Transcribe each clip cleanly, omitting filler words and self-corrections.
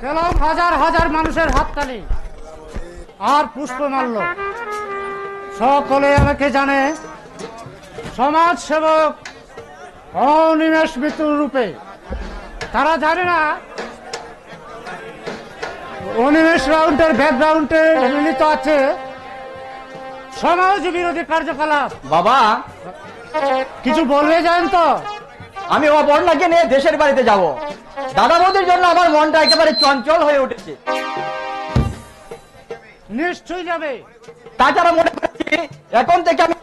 পেলাম হাজার হাজার মানুষের হাততালি আর পুষ্পমাল্য। সকলে আমাকে জানে সমাজ সেবক অনিমেষ মিত্র রূপে। তারা জানে না অনিমেষ রাউন্ডের ব্যাকগ্রাউন্ডে মিলিত আছে সমাজ বিরোধী কার্যকলাপ। বাবা কিছু বলবে জানেন তো? আমি অপর্ণাকে নিয়ে দেশের বাড়িতে যাব। দাদা বৌদির জন্য আমার মনটা একেবারে চঞ্চল হয়ে উঠেছে। নিশ্চয়ই যাবে। তাছাড়া মনে করছি এখন থেকে আমি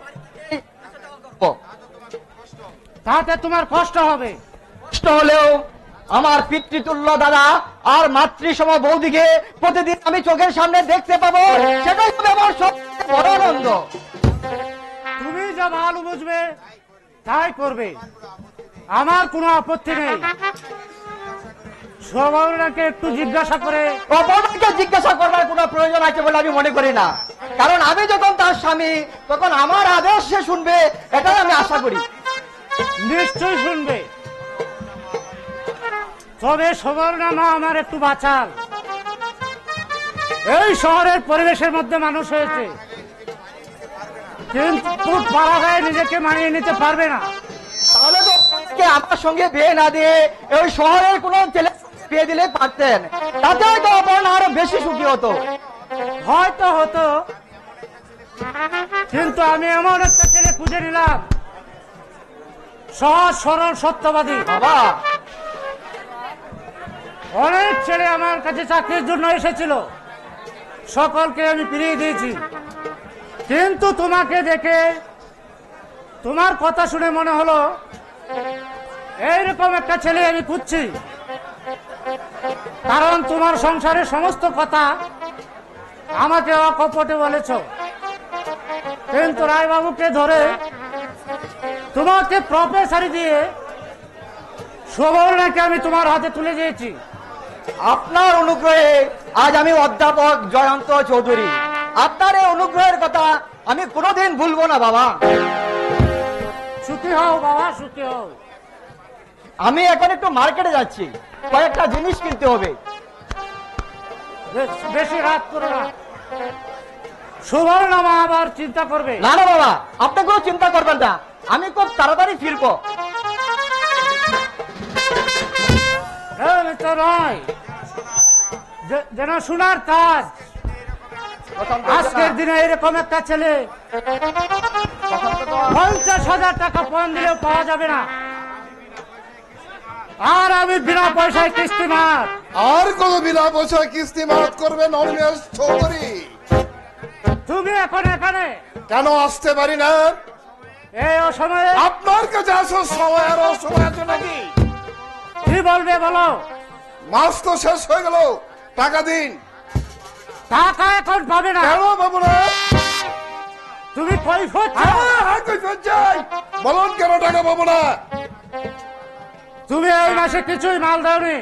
তাতে তোমার কষ্ট হবে। কষ্ট হলেও আমার পিতৃতুল্য দাদা আর মাতৃসম বৌদিকে প্রতিদিন আমি চোখের সামনে দেখতে পাবো, সেটাই হবে আমার সবচেয়ে বড় আনন্দ। তুমি যা ভালো বুঝবে তাই করবে, আমার কোনো আপত্তি নেই। সবাইকে একটু জিজ্ঞাসা করে। অপরকে জিজ্ঞাসা করবার কোনো প্রয়োজন আছে বলে আমি মনে করি না, কারণ আমি যখন তার স্বামী তখন আমার আদেশ সে শুনবে, এটাই আমি আশা করি। নিশ্চয়ই শুনবে। তবে সবর্ণা মা আমার একটু বাঁচাল। এই শহরের পরিবেশের মধ্যে মানুষ হয়েছে, কিন্তু পাড়া গায়ে নিজেকে মানিয়ে নিতে পারবে না। তাহলে তো আমার সঙ্গে বিয়ে না দিয়ে ওই শহরের কোন ছেলে বিয়ে দিলে পারতেন, তাতে তো অপর্ণা আরো বেশি সুখী হতো। হয়তো হতো, কিন্তু আমি এমন একটা ছেলে খুঁজে নিলাম সহজ সরল সত্যবাদী। বাবা অনেক ছেলে আমার কাছে চাকরির জন্য এসেছিল, সকলকে আমি ফিরিয়ে দিয়েছি, কিন্তু তোমাকে দেখে তোমার কথা শুনে মনে হলো এইরকম একটা ছেলে আমি খুঁজছি। কারণ তোমার সংসারের সমস্ত কথা আমাকে অকপটে বলেছ, কিন্তু রায়বাবুকে ধরে তোমাকে প্রফেসরি দিয়ে সুবর্ণাকে আমি তোমার হাতে তুলে দিয়েছি। আপনার অনুগ্রহে আজ আমি অধ্যাপক জয়ন্ত চৌধুরী। আপনার এই অনুগ্রহের কথা আমি কোনোদিন ভুলবো না বাবা। সুখী হও বাবা, সুখী হও। আমি এখন একটু মার্কেটে যাচ্ছি, কয়েকটা জিনিস কিনতে হবে। বেশি রাত করো না, সুবর্ণা মা আবার চিন্তা করবে। না না বাবা, আপনি কোনো চিন্তা করবেন না, আমি খুব তাড়াতাড়ি ফিরবো। রায় যেন শোনার কাজ, আজকের দিনে এরকম একটা ছেলে 50,000 টাকা পণ দিলেও পাওয়া যাবে না। আর আমি বিনা পয়সায় কিস্তি মার। আর কোন বিনা পয়সায় কিস্তি মাত করবেন অনিমেষ চৌধুরী? তুমি এখন এখানে কেন আসতে পারি না? এই অসময়ে আপনার কাছে আসার সময় আর অসময় আছে নাকি? কি বলবে বলো? মাস তো শেষ হয়ে গেল, টাকা দিন। টাকা এখন পাবে না। কেন পাবো না? তুমি কৈফিয়ত চাও? কৈফিয়ত চাই। বলুন কেন টাকা পাবো না? তুমি এই মাসে কিছুই মাল দাওনি।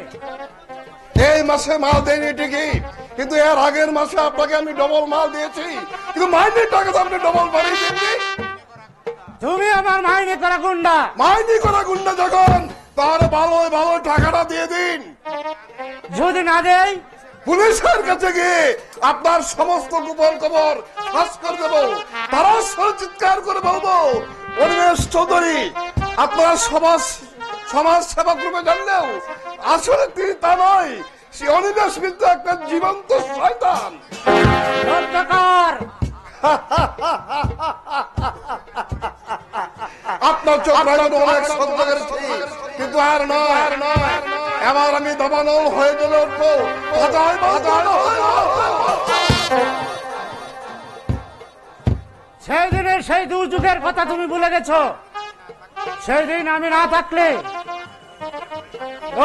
এই মাসে মাল দেয়নি ঠিকই, কিন্তু এর আগের মাসে আপনাকে আমি ডবল মাল দিয়েছি, কিন্তু মাইনের টাকা তো আপনি ডবল বাড়িয়ে দিননি। তুমি আমার মাইনে করা গুন্ডা। মাইনি করা গুন্ডা যখন, তাহলে ভালো ভালো টাকাটা দিয়ে দিন। যদি না দেই পুলিশের কাছে গিয়ে আপনার সমস্ত গোপন খবর ফাঁস করে দেবো। তারা চিৎকার করে বলবো অনিমেষ চৌধুরী আপনার সমাজ সেবা গ্রুপে জানলেও আসলে তিনি তা নয়, সে অনিমেষ কিন্তু একটা জীবন্ত শয়তান। আপনার চোখ অনেক সত্য করেছি, কিন্তু আর নয়, এবার আমি দাবানল হয়ে গেলে উঠবো। সেই দিনের সেই দুর্যোগের কথা তুমি ভুলে গেছো। সেই দিন আমি না থাকলে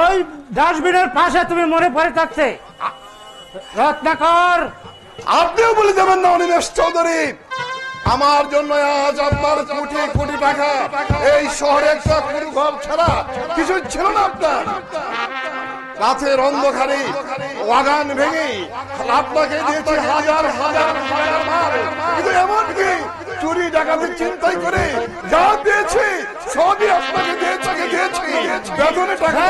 ওই ডাস্টবিনের পাশে তুমি মরে পড়ে থাকতে। রত্নাকর, আপনিও বলে যাবেন না অনিমেষ চৌধুরী, আমার জন্য আজ আপনার কোটি কোটি টাকা এই শহরে একটা ঘর ছাড়া কিছু ছিল না। আপনার রাতের অন্ধকারে ওয়াগান ভেঙে আপনাকে দিয়েছি হাজার হাজার মাল, কিন্তু এমনকি চুরি ডাকাতি চিন্তাই করে যা পেয়েছি সবই আপনাকে দিয়েছি। বেতনে টাকা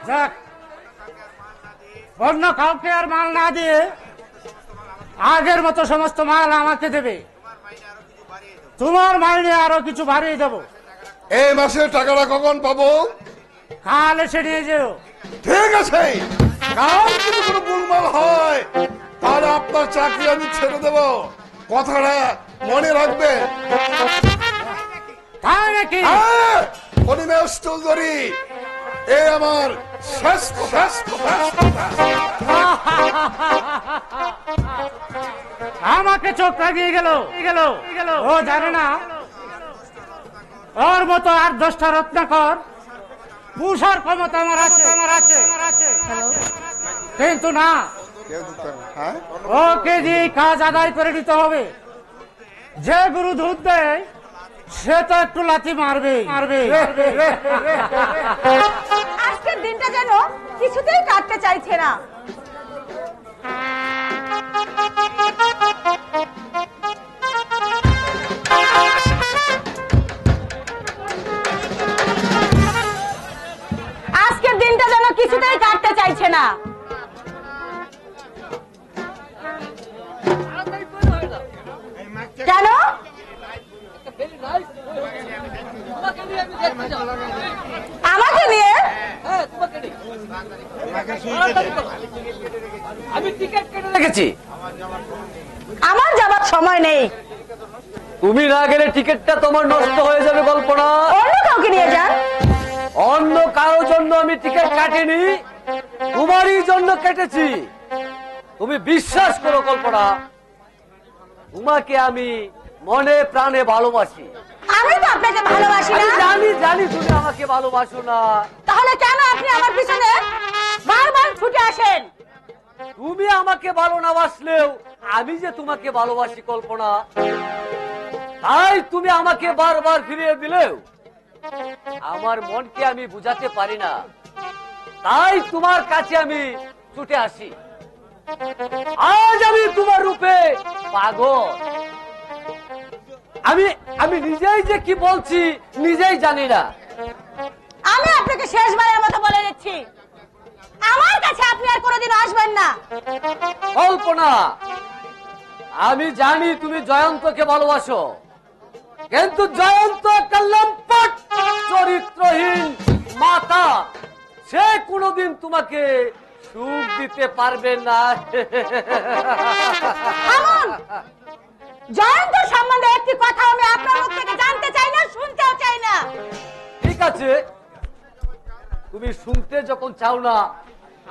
যাক, অন্য কাউকে আর মাল না দিয়ে আগের মতো সমস্ত মাল আমাকে দেবে। তোমার মাইনে আরো কিছু বাড়িয়ে দেবো। এই মাসের টাকাটা কখন পাবো? কাল এসে নিয়ে যেও। ঠিক আছে, কাল যদি কোনো ভুলভাল হয় তাহলে আপনার চাকরি আমি ছেড়ে দেব, কথাটা মনে রাখবে। তাই নাকি? হ্যাঁ, অনিমেষ চৌধুরী, এই আমার শেষ কথা। আমাকে চোখ লাগিয়ে গেল। ও জানে না ওর মতো আর 10টা রত্নাকর পুষার ক্ষমতা আমার আছে। কিন্তু না, ওকে দিয়ে কাজ আদায় করে দিতে হবে। যে গুরু দুধ দেয় সে তো একটু লাথি মারবে। আজকের দিনটা যেন কিছুতেই কাটতে চাইছে না। আজকের দিনটা যেন কিছুতেই কাটতে চাইছে না। কেন? আমাকে নিয়ে? আমি টিকিট কেটে রেখেছি, আমার যাবার সময় নেই। তুমি না গেলে টিকিটটা তোমার নষ্ট হয়ে যাবে কল্পনা। অন্য কাউকে নিয়ে যান। অন্য কারোর জন্য আমি টিকিট কাটিনি, তোমারই জন্য কেটেছি। তুমি বিশ্বাস করো কল্পনা, তোমাকে আমি মনে প্রাণে ভালোবাসি। আমি তো আপনাকে ভালোবাসি আমি না। জানি তুমি আমাকে ভালোবাসো না। তাহলে কেন আপনি আমার পিছনে বারবার ছুটে আসেন? তুমি আমাকে ভালো না বাসলেও আমি যে তোমাকে ভালোবাসি কল্পনা, তাই তুমি আমাকে বারবার ফিরিয়ে দিলেও আমার মনকে আমি বুঝাতে পারি না, তাই তোমার কাছে আমি ছুটে আসি। আজ আমি তোমার রূপে পাগল। আমি নিজেই যে কি বলছি নিজেই জানি না। আমি আপনাকে শেষবারের মতো বলে দিচ্ছি, আমার কাছে আপনি আর কোনোদিন আসবেন না। কল্পনা, আমি জানি তুমি জয়ন্তকে ভালোবাসো, কিন্তু জয়ন্ত একটা লম্পট চরিত্রহীন মাতা, সে কোনোদিন তোমাকে সুখ দিতে পারবে না। থামুন। জয়ন্ত সম্বন্ধে একটি কথা আমি আপনার মুখ থেকে জানতে চাই না, শুনতেও চাই না। ঠিক আছে, তুমি শুনতে যখন চাও না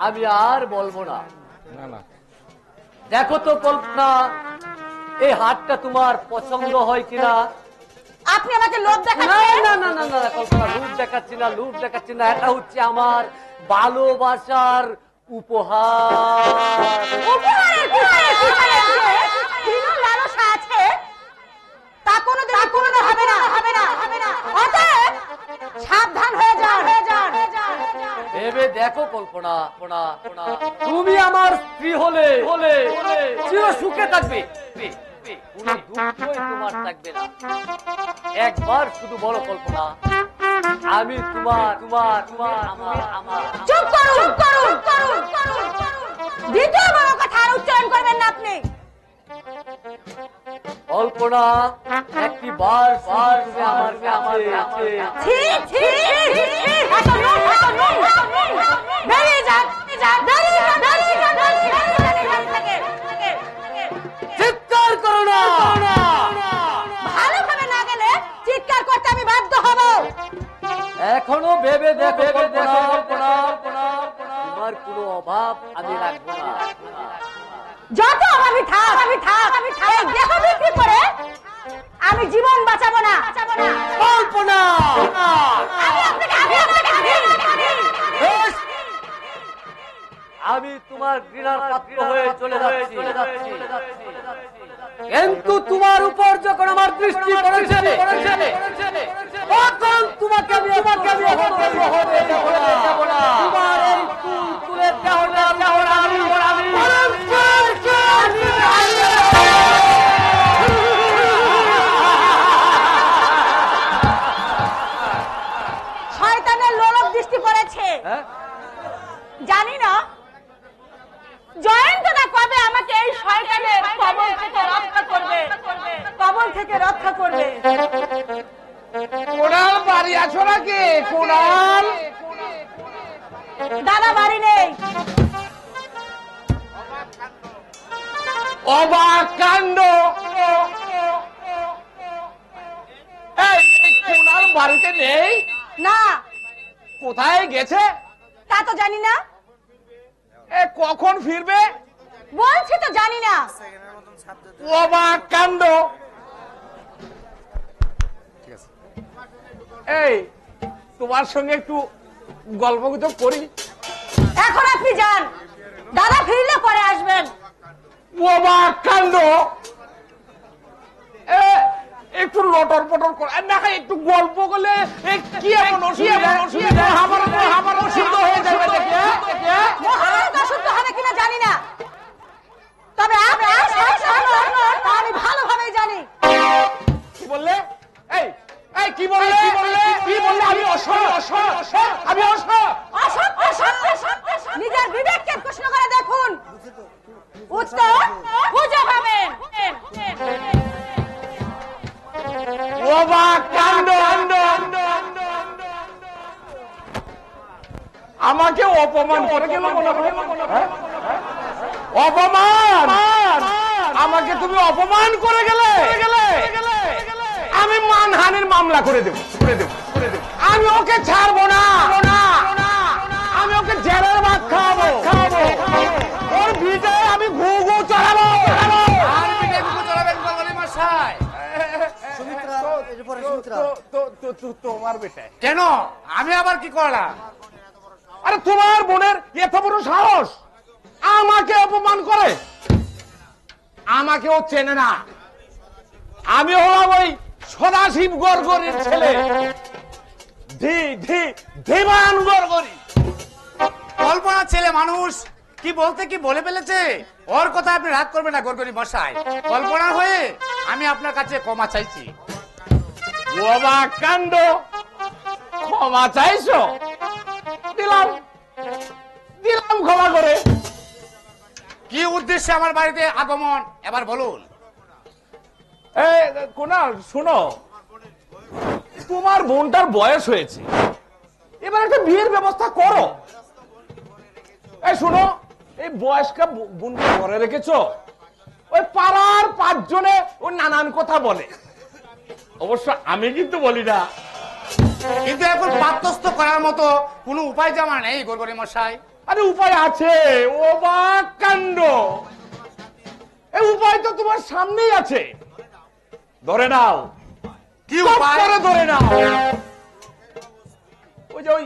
আমি আর বলবো না। দেখো তো কল্পনা, এই হাতটা তোমার পছন্দ হয় কিনা? আপনি আমাকে লোভ না দেখাচ্ছেন। না না না না কল্পনা, লুট দেখাচ্ছি না, এটা হচ্ছে আমার ভালোবাসার উপহার। উপহারের পিছনে বিভিন্ন লালসা আছে, তা কোনোদিন হবে না। অতএব সাবধান হয়ে যান। ভেবে দেখো কল্পনা, তুমি আমার স্ত্রী হলে চির সুখে থাকবে, কোনো দুঃখই তোমার থাকবে না। একবার শুধু বলো কল্পনা, আমি তোমার আমার। চুপ করুন। দ্বিতীয় বড় কথা আর উচ্চারণ করবেন না আপনি। কল্পনা, একটি বার তুমি আমার কাছে ছি। এত লোভ। বেরিয়ে যান। চিৎকার করো না। ভালোভাবে না গেলে চিৎকার করতে আমি বাধ্য হব। এখনো ভেবে দেখো কল্পনা, তোমার কোনো অভাব আমি রাখবো না। যত অভাবী থাক এই দেহ বিক্রি করে আমি জীবন বাঁচাবো না। কল্পনা, বেশ, আমি তোমার ঘৃণার পাত্র হয়ে চলে যাচ্ছি, কিন্তু তোমার উপর যখন আমার দৃষ্টি পড়েছে তখন তোমাকে আমি হতে দেব না। তোমার এই তুলের দেহটা আমি শয়তানের লোলক দৃষ্টি পড়েছে। হ্যাঁ? জানি না জয়ন্তদা কবে আমাকে এই শয়তানের কবল থেকে রক্ষা করবে, কবল থেকে রক্ষা করবে। কোনাল বাড়ি আছো নাকি? কোনাল দাদা বাড়ি নেই। অবাক কাণ্ড! এই কোনাল বাড়িতে নেই? না, কোথায় গেছে? তা তো জানি না। কখন ফিরবে? বলছি তো জানি না। অবাক কাণ্ড! এই তোমার সঙ্গে একটু গল্প গুজব করি। এখন আপনি যান, দাদা ফিরলে পরে আসবেন। অবাক কাণ্ড! একটু লটর পটর করে না, একটু গল্প করলে কি এমন অসুবিধা? আমার অসুবিধা হয়ে যাবে দেখে। মহাভারত অশুদ্ধ হবে কিনা জানি না, তবে আপনার তা আমি ভালোভাবেই জানি। কি বললে? এই এই কি বললে? আমি আমি নিজের বিবেককে প্রশ্ন করে দেখুন, উত্তর খুঁজে পাবেন। অবাক কাণ্ড! আমাকে অপমান করে গেল মনে হয়। অপমান! আমাকে তুমি অপমান করে গেলে। আমি মানহানির মামলা করে দেব। আমি ওকে ছাড়বো না। আমি ওকে জেলের ভাত খাওয়াবো। ওর বিজয়ে আমি ঘু চড়াবো। তোমার বেটা কেন? আমি আবার কি করলাম? আরে তোমার বোনের এত বড় সাহস আমাকে অপমান করে। আমাকেও চেনে না। আমি হলাম ওই সদাশিব গড়গড়ির ছেলে, ধীমান গড়গড়ি। কল্পনা ছেলে মানুষ কি বলতে কি বলে ফেলেছে। ওর কথা আপনি রাগ করবেন না গরগরি মশাই। কল্পনা হয়ে আমি আপনার কাছে ক্ষমা চাইছি। অবাক কাণ্ড! ক্ষমা চাইছো? দিলাম ক্ষমা করে। কি উদ্দেশ্যে আমার বাড়িতে আগমন এবার বলুন। কোনাল শোনো, তোমার বোনটার বয়স হয়েছে, এবার একটা বিয়ের ব্যবস্থা করো। এই শোনো, এই বয়স্কা বোনকে ঘরে রেখেছো, ওই পাড়ার 5 জনে ওই নানান কথা বলে। অবশ্য আমি কিন্তু বলি না। কিন্তু এখন পাত্রস্থ করার মতো কোনো উপায় জামা নেই গরগরি মশাই। আরে উপায় আছে। অবাক কাণ্ড! এই উপায় তো তোমার সামনেই আছে, ধরে নাও। কি উপায়? ধরে নাও। ওই যে ওই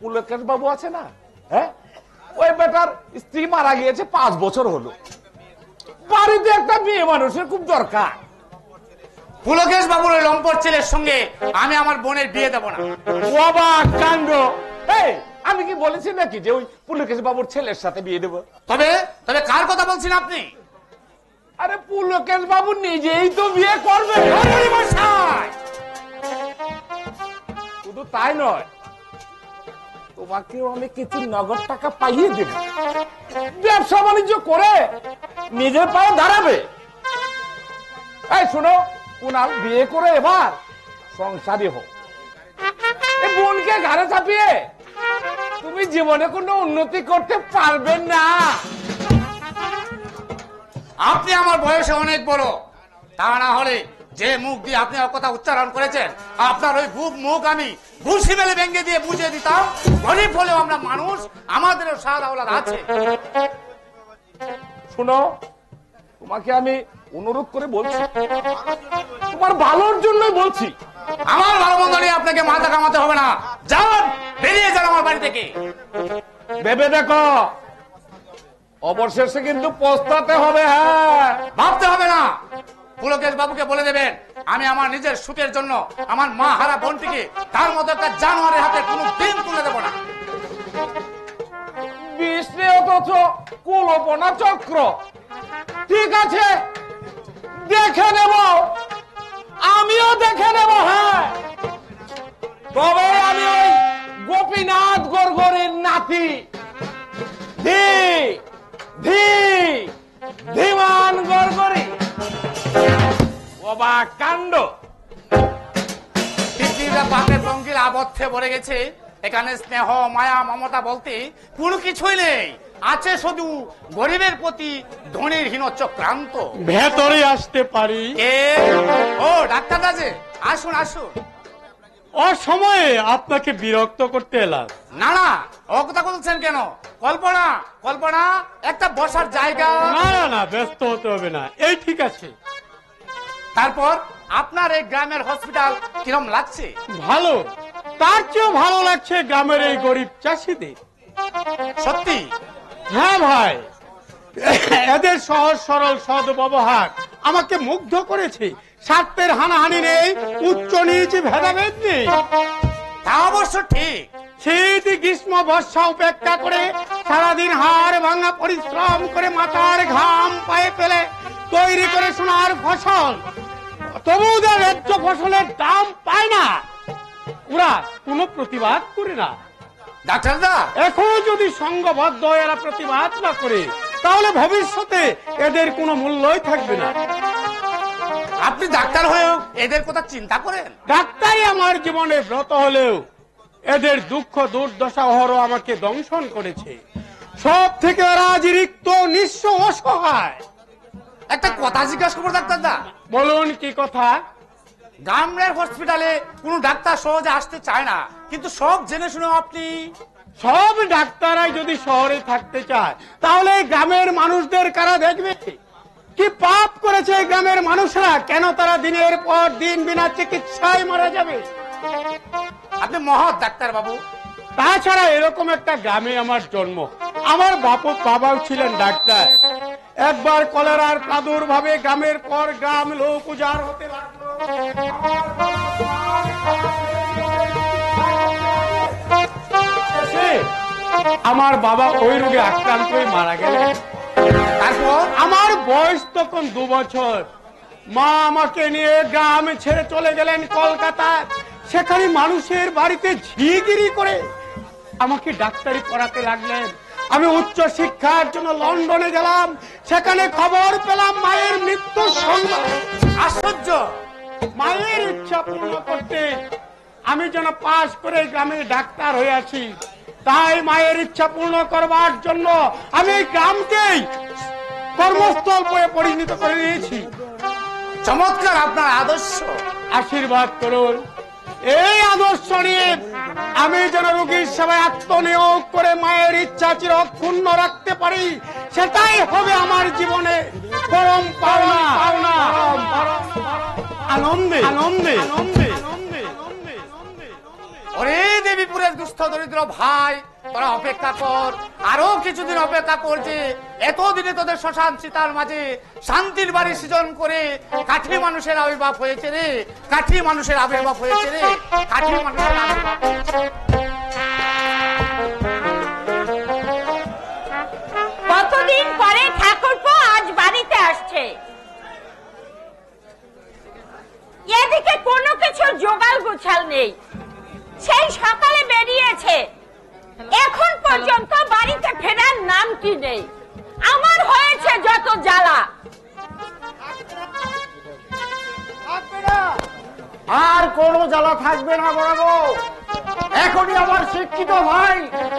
পুলকেশ বাবু আছে না, হ্যাঁ, ওই বেটার স্ত্রী মারা গিয়েছে 5 বছর হলো। বাড়িতে একটা মেয়ে মানুষের খুব দরকার। পুলকেশ বাবুর ওই লম্পট ছেলের সঙ্গে আমি আমার বোনের বিয়ে দেব না। অবাক কাণ্ড! এই আমি কি বলেছি নাকি যে ওই পুলকেশ বাবুর ছেলের সাথে বিয়ে দেবো? তবে কার কথা বলছেন আপনি? আরে পুলকেশ বাবু নিজেই তো বিয়ে করবে। শুধু তাই নয়, তোমাকেও আমি কিছু নগদ টাকা পাইয়ে দেব। ব্যবসা বাণিজ্য করে নিজের পায়ে দাঁড়াবে। এই শোনো কুনাল, বিয়ে করে এবার সংসারী হোক। এই বোনকে ঘাড়ে চাপিয়ে তুমি জীবনে কোনো উন্নতি করতে পারবে না। আপনি আমার বয়সে অনেক বড়, তা না হলে যে মুখ দিয়ে আপনি আমার কথা উচ্চারণ করেছেন, আপনার ওই মুখ আমি ভুসি মেলে ভেঙে দিয়ে বুঝিয়ে দিতাম। গরিব হলেও আমরা মানুষ, আমাদেরও সারা ওলাদ আছে। শোনো, তোমাকে আমি অনুরোধ করে বলছি, তোমার ভালোর জন্য বলছি। আমার ভালো মন্দ নিয়ে আপনাকে মাথা কামাতে হবে না। যান, বেরিয়ে যান আমার বাড়ি থেকে। ভেবে দেখো, অবশেষে কিন্তু পস্তাতে হবে। হ্যাঁ, ভাবতে হবে না। পুলকেশ বাবুকে বলে দেবেন আমি আমার নিজের সুখের জন্য আমার মা হারা বোনটিকে তার মতো একটা জানোয়ারের হাতে কোনো দিন তুলে দেব না। বিশ্বে অথচ কুলপনা চক্র। ঠিক আছে, দেখে নেব, আমিও দেখে নেব। হ্যাঁ, তবে আমি ওই গোপীনাথ গড়গড়ির নাতি অর্থে ভরে গেছে। এখানে স্নেহ মায়া মমতা বলতে কোনো কিছুই নেই, আছে শুধু গরিবের প্রতি ধনীর হীন চক্রান্ত। ভেতরে আসতে পারি? কে? ও ডাক্তার দাজে, আসুন আসুন। অসময়ে আপনাকে বিরক্ত করতে এলাম। না না, ও কথা বলছেন কেন? কল্পনা কল্পনা, একটা বসার জায়গা। না না না, ব্যস্ত হতে হবে না, এই ঠিক আছে। তারপর আপনার এই গ্রামের হসপিটাল কিরম লাগছে? ভালো, তার চেয়েও ভালো লাগছে গ্রামের এই গরিব চাষিদের। সত্যি? হ্যাঁ ভাই, এদের সহজ সরল সদ ব্যবহার আমাকে মুগ্ধ করেছে। স্বার্থের হানাহানি নেই, উচ্চ নিচ ভেদাভেদ নেই। তা অবশ্য ঠিক। শীত গ্রীষ্ম বর্ষা উপেক্ষা করে সারাদিন হাড় ভাঙা পরিশ্রম করে মাথার ঘাম পায়ে ফেলে তৈরি করে সোনার ফসল, তবু ওদের ন্যায্য ফসলের দাম পায় না। ওরা কোনো প্রতিবাদ করে না। ডাক্তারদা, এখন যদি সংঘবদ্ধ হয়ে এরা প্রতিবাদ না করে, তাহলে ভবিষ্যতে এদের কোনো মূল্যই থাকবে না। আপনি ডাক্তার হয়েও এদের কথা চিন্তা করেন? ডাক্তারই আমার জীবনে ব্রত হলেও এদের দুঃখ দুর্দশা অহরহ আমাকে দংশন করেছে। সব থেকে ওরা আজ রিক্ত, নিঃস্ব, অসহায়। একটা কথা জিজ্ঞাসা করবো ডাক্তারদা? বলুন, কি কথা? গ্রামের হসপিটালে কোন ডাক্তার সহজে আসতে চায় না, কিন্তু সব জেনে শুনেও আপনি। সব ডাক্তাররাই যদি শহরে থাকতে চায়, তাহলে এই গ্রামের মানুষদের কারা দেখবে? কি পাপ করেছে এই গ্রামের মানুষরা? কেন তারা দিনের পর দিন বিনা চিকিৎসায় মারা যাবে? আপনি মহৎ ডাক্তার বাবু। তাছাড়া এরকম একটা গ্রামে আমার জন্ম। আমার বাবাও ছিলেন ডাক্তার। একবার কলেরার প্রাদুর্ভাবে গ্রামের পর গ্রাম লোক উজাড় হতে লাগলো। আমার বাবা ওই রোগে আক্রান্ত হয়ে মারা গেলেন। তারপর আমার বয়স তখন 2 বছর। মা আমাকে নিয়ে গ্রাম ছেড়ে চলে গেলেন কলকাতায়। সেখানে মানুষের বাড়িতে ঝিগিরি করে আমাকে ডাক্তারি পড়াতে লাগলেন। আমি উচ্চ শিক্ষার জন্য লন্ডনে গেলাম। সেখানে খবর পেলাম মায়ের মৃত্যুর সংবাদ। আশ্চর্য! মায়ের ইচ্ছা পূর্ণ করতে আমি যেন পাশ করে গ্রামে ডাক্তার হয়ে আছি। তাই মায়ের ইচ্ছা পূর্ণ করবার জন্য আমি গ্রামকেই কর্মস্থল পরিণত করে নিয়েছি। চমৎকার আপনার আদর্শ। আশীর্বাদ করুন। এই আদর্শ নিয়ে আমি যেন রোগীর সেবায় আত্মনিয়োগ করে মায়ের ইচ্ছা চিরক্ষুণ্ণ রাখতে পারি, সেটাই হবে আমার জীবনে পরম পাওনা। আনন্দে আনন্দে আনন্দে। ওরে দেবীপুরের দুস্থ দরিদ্র ভাই, তোরা অপেক্ষা কর, আরো কিছুদিন অপেক্ষা কর। যে এতদিনে তোদের শ্মশান চিতার মাঝে শান্তির বাড়ি সৃজন করে কাঠি মানুষের আবির্ভাব হয়েছে রে, কাঠি মানুষের আবির্ভাব হয়েছে রে, কাঠি মানুষের আবির্ভাব। কতদিন পরে ঠাকুরপো আজ বাড়িতে আসছে। এদিকে কোনো কিছু জোগাড় গোছাল নেই। সেই সকালে বেরিয়েছে, এখন পর্যন্ত বাড়িতে ফেরার নাম কি নেই। আমার হয়েছে যত জ্বালা। আর কোনো জ্বালা থাকবে না বড় বউ। এখনই আমার শিক্ষিত ভাই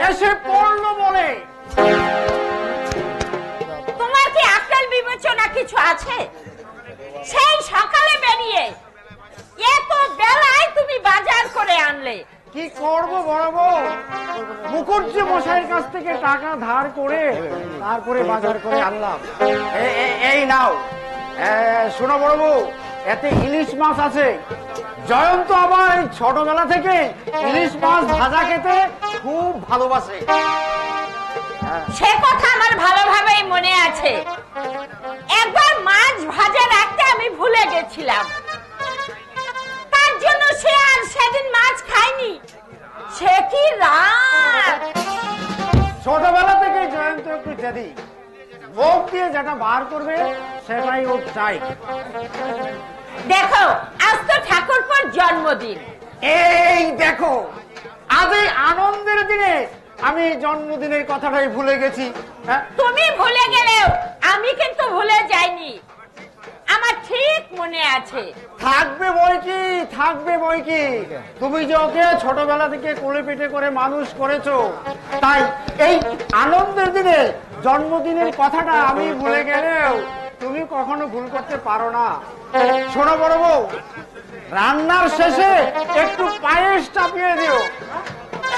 এসে পড়লো বলে। তোমার কি আকল বিবেচনা কিছু আছে? সেই সকালে বেরিয়ে এত বেলায় তুমি বাজার করে আনলে। কি করব বড় বউ, মুখুজ্জি মশাইয়ের কাছ থেকে টাকা ধার করে তারপরে বাজার করে আনলাম। এই নাও, শোনো বড় বউ, এতে ইলিশ মাছ আছে। জয়ন্ত আবার ছোটবেলা থেকে ইলিশ মাছ ভাজা খেতে খুব ভালোবাসে। সে কথা আমার ভালোভাবেই মনে আছে। একবার মাছ ভাজা রাখতে আমি ভুলে গেছিলাম, তার জন্য সে আর সেদিন মাছ খায়নি। সে কি রাত! ছোটবেলা থেকে জয়ন্ত একটু জেদি, মুখ দিয়ে যেটা বার করবে সেটাই ও চাই। দেখো, আজ তো ঠাকুরপোর জন্মদিন। এই দেখো, আজ এই আনন্দের দিনে আমি জন্মদিনের কথাটাই ভুলে গেছি। তুমি ভুলে গেলেও আমি কিন্তু ভুলে যাইনি। আমার ঠিক মনে আছে। থাকবে বই কি তুমি যে ওকে ছোটবেলা থেকে কোলে পিঠে করে মানুষ করেছো, তাই এই আনন্দের দিনে জন্মদিনের কথাটা আমি ভুলে গেলেও তুমি কখনো ভুল করতে পারো না। শোনো বড় বউ, রান্নার শেষে একটু পায়েস চাপিয়ে দিও।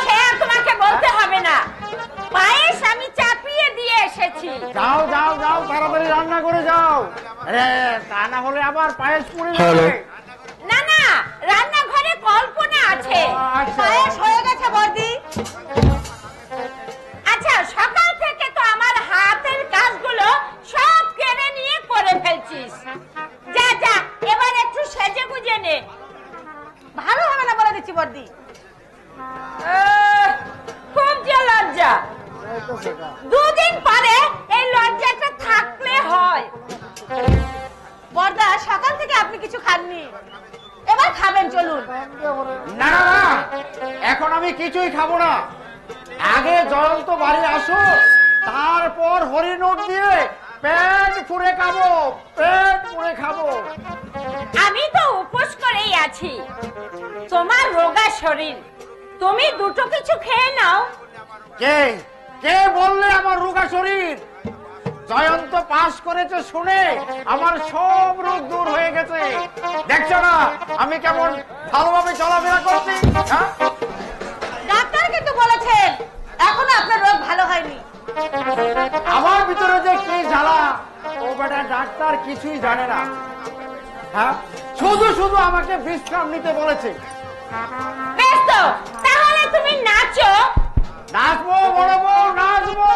সে আর তোমাকে বলতে হবে না, পায়েস আমি চাপিয়ে দিয়ে এসেছি। যাও যাও যাও, তাড়াতাড়ি রান্না করে যাও। তা না হলে আবার পায়েস পুড়ে যাবে। না না, রান্নাঘরে কল্পনা আছে। আচ্ছা। পায়েস হয়ে গেছে বর্দি। আচ্ছা, সকাল থেকে তো আমার হাতের কাজগুলো সব কেড়ে নিয়ে করে ফেলছিস। যা যা, এবার একটু সেজে গুজে নে। ভালো হবে না বলে দিচ্ছি বর্দি। খুব যে লজ্জা, দুদিন পরে এই লজ্জাটা থাকলে হয়। বর্দা, সকাল থেকে আপনি কিছু খাননি, এবার খাবেন, চলুন। না না না, এখন আমি কিছুই খাবো না। আগে জয়ন্ত বাড়ি আসো, তারপর হরিনোট দিয়ে পেট পুড়ে খাবো, পেট পুড়ে খাবো। আমি তো উপোস করেই আছি। তোমার রোগা শরীর, তুমি দুটো কিছু খেয়ে নাও। কে কে বললে আমার রোগা শরীর? জয়ন্ত পাস করেছে শুনে আমার সব রোগ দূর হয়ে গেছে। দেখছো না আমি কেমন ভালোভাবে চলাফেরা করছি? হ্যাঁ? ডাক্তার কিন্তু বলেছেন এখনো আপনার রোগ ভালো হয়নি। আমার ভিতরে যে কি জ্বালা, ও বেটা ডাক্তার কিছুই জানে না। হ্যাঁ, শুধু শুধু আমাকে বিশ্রাম নিতে বলেছে। বেশ তো, তাহলে তুমি নাচো। নাচবো বড় বউ, নাচবো।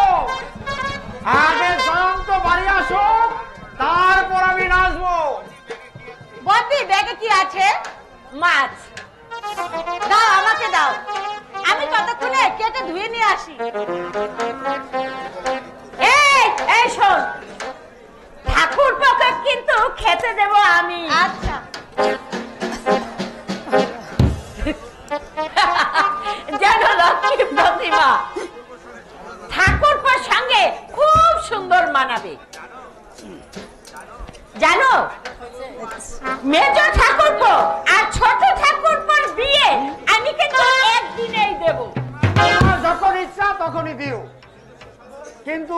আগে জয়ন্ত বাড়ি আসো, তারপর আমি নাচবো। বর্দি, ব্যাগে কি আছে? মাছ। দাও, আমাকে দাও, আমি ততক্ষণে কেটে ধুয়ে নিয়ে আসি। এই শোন, ঠাকুরপোকে কিন্তু খেতে দেব আমি। আচ্ছা। যেন লক্ষ্মী প্রতিমা। ঠাকুরপোর সঙ্গে খুব সুন্দর মানাবে। জানো, মেজ ঠাকুরপো আর ছোট ঠাকুরপোর বিয়ে আমি কিন্তু একদিনেই দেব। তোমার যখন ইচ্ছা তখনই দিও, কিন্তু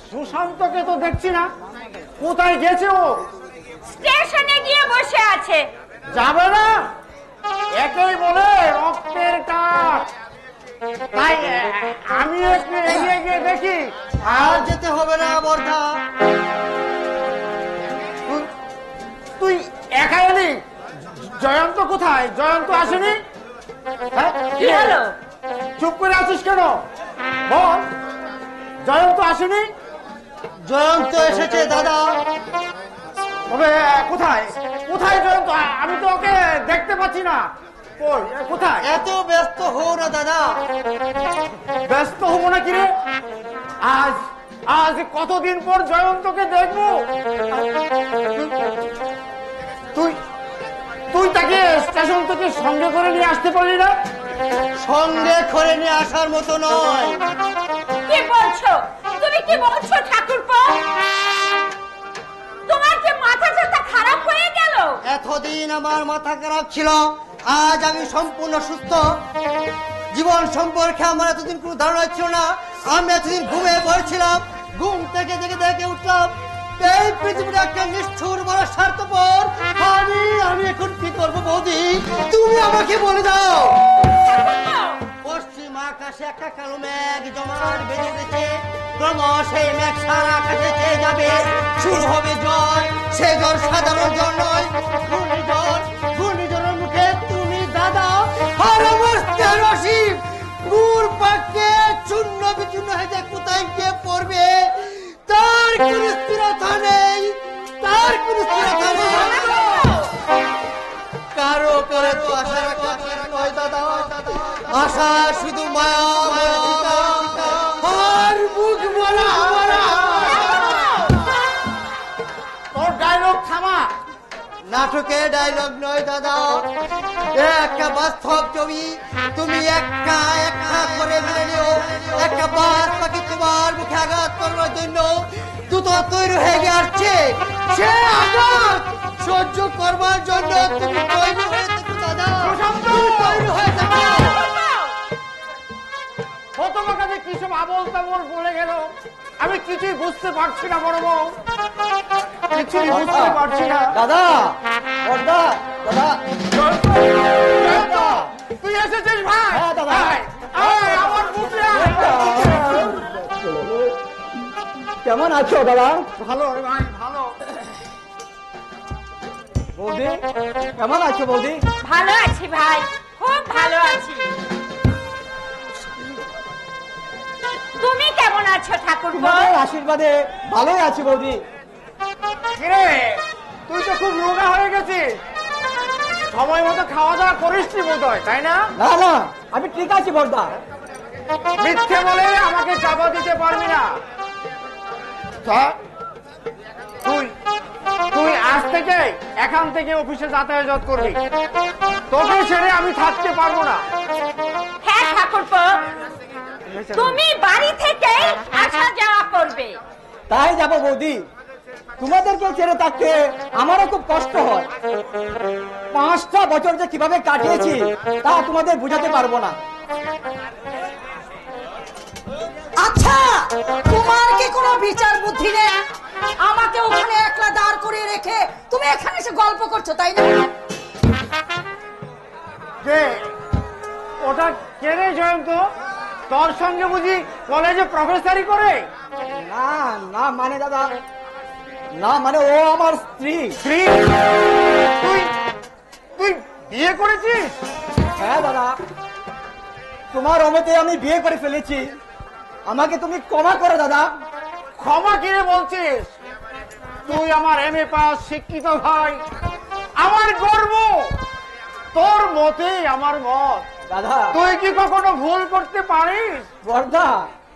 সুশান্তকে তো দেখছি না। কোথায় গেছে ও? স্টেশনে গিয়ে বসে আছে। যাবে না? একেই বলে রক্তের টান। তাই আমি একটু এগিয়ে গিয়ে দেখি। আর যেতে হবে না বর্ধা। তুই একাই এলি? জয়ন্ত কোথায়? জয়ন্ত আসেনি? হ্যাঁ? কি হলো? চুপ করে আছিস কেন? বল, জয়ন্ত আসেনি? জয়ন্ত এসেছে দাদা। তবে কোথায় কোথায় জয়ন্ত? আমি তো ওকে দেখতে পাচ্ছি না। কই, কোথায়? এত ব্যস্ত হও না দাদা। ব্যস্ত হবো না কিরে? আজ আজ কতদিন পর জয়ন্তকে দেখবো। তুই তুই তাকে স্টেশন থেকে সঙ্গে করে নিয়ে আসতে পারলি না? সঙ্গে করে নিয়ে আসার মতো নয়। কি বলছো তুমি? কি বলছো ঠাকুরপো? তোমার কি মাথা ব্যথা খারাপ হয়ে গেল? এতদিন আমার মাথা খারাপ ছিল, আজ আমি সম্পূর্ণ সুস্থ। জীবন সম্পর্কে আমার এতদিন কোনো ধারণা ছিল না। আমি এতদিন ঘুমিয়ে পড়েছিলাম, ঘুম থেকে দেখে উঠলাম এই পৃথিবীর একটা নিষ্ঠুর বড় স্বার্থপর। আমি এখন কি করবো বৌদি, তুমি আমাকে বলে দাও। পশ্চিম আকাশে একটা কালো মেঘ জমাট বেঁধে উঠেছে। ক্রমশ সেই মেঘ সারা আকাশে চেয়ে যাবে। শুরু হবে ঝড়। সে ঝড় সাধারণ ঝড় নয়, ঘূর্ণিঝড়। ঘূর্ণিঝড়ের মুখে তুমি দাদা আর আমার নসিব গুড় পাকে চূর্ণ বিচূর্ণ হয়ে যায়। কোথায় গিয়ে পড়বে তার কোন স্থিরতা নেই, তার কোন স্থিরতা নেই। কারো করে তো আশা রাখা ঠিক নয় দাদা। আশা শুধু মায়া মরিচিকা আর বুক ভরা ভরা। তোর ডায়লগ থামা। নাটকে ডায়লগ নয় দাদা, একটা বাস্তব ছবি। তুমি একটা একটা করে মেনে নিও। একটা বাস পাখি তোমার মুখে আঘাত করার জন্য দ্রুত তৈরি হয়ে আসছে। সে আঘাত সহ্য করবার জন্য তুমি তৈরি হয়ে থেকো দাদা, তুমি তৈরি হয়ে থেকো। তোমার কাছে কি সব আবল তাবল বলে গেল, আমি কিছুই বুঝতে পারছি না বড় বউ, কিছুই বুঝতে পারছি না। দাদা বর্দা, দাদা তুই এসেছিস ভাই? হ্যাঁ, দাদা। আয়, আয়, আমার বুকে আয়। কেমন আছো দাদা? ভালো রে ভাই, ভালো। বৌদি কেমন আছো বৌদি? ভালো আছি ভাই, খুব ভালো আছি। তুমি কেমন আছো ঠাকুরপো? তোমাদের আশীর্বাদে ভালোই আছি বৌদি। কিরে, তুই তো খুব রোগা হয়ে গেছিস, সময় মতো খাওয়া দাওয়া করিস নি বোধ হয়, তাই না? না না, আমি ঠিক আছি বর্দা। মিথ্যে বলে আমাকে চাপা দিতে পারবি না। তুই তুই আজ থেকে এখান থেকে অফিসে যাতায়াত করবি, তোকে ছেড়ে আমি থাকতে পারবো না। হ্যাঁ ঠাকুরপো, তুমি বাড়ি থেকে আসা যাওয়া করবে। তাই যাবো বৌদি, তোমাদেরকে ছেড়ে থাকতে আমারও খুব কষ্ট হয়। 5টা বছর যে কিভাবে কাটিয়েছি তা তোমাদের বুঝাতে পারবো না। আচ্ছা, তোমার কি কোনো বিচার বুদ্ধি নেই? আমাকে ওখানে একলা দাঁড় করিয়ে রেখে তুমি এখানে এসে গল্প করছো, তাই না? যে ওটা কে রে জয়ন্ত, তোর সঙ্গে বুঝি কলেজে প্রফেসরি করে? না না মানে দাদা, না মানে ও আমার স্ত্রী। স্ত্রী? তুই তুই বিয়ে করেছিস? হ্যাঁ দাদা, তোমার অমতে আমি বিয়ে করে ফেলেছি, আমাকে তুমি ক্ষমা করো দাদা। ক্ষমা কিরে বলছিস? তুই আমার এমএ পাস শিক্ষিত ভাই, আমার গর্ব, তোর মতেই আমার মত। দাদা তুই কি কখনো ভুল করতে পারিস? বর্দা,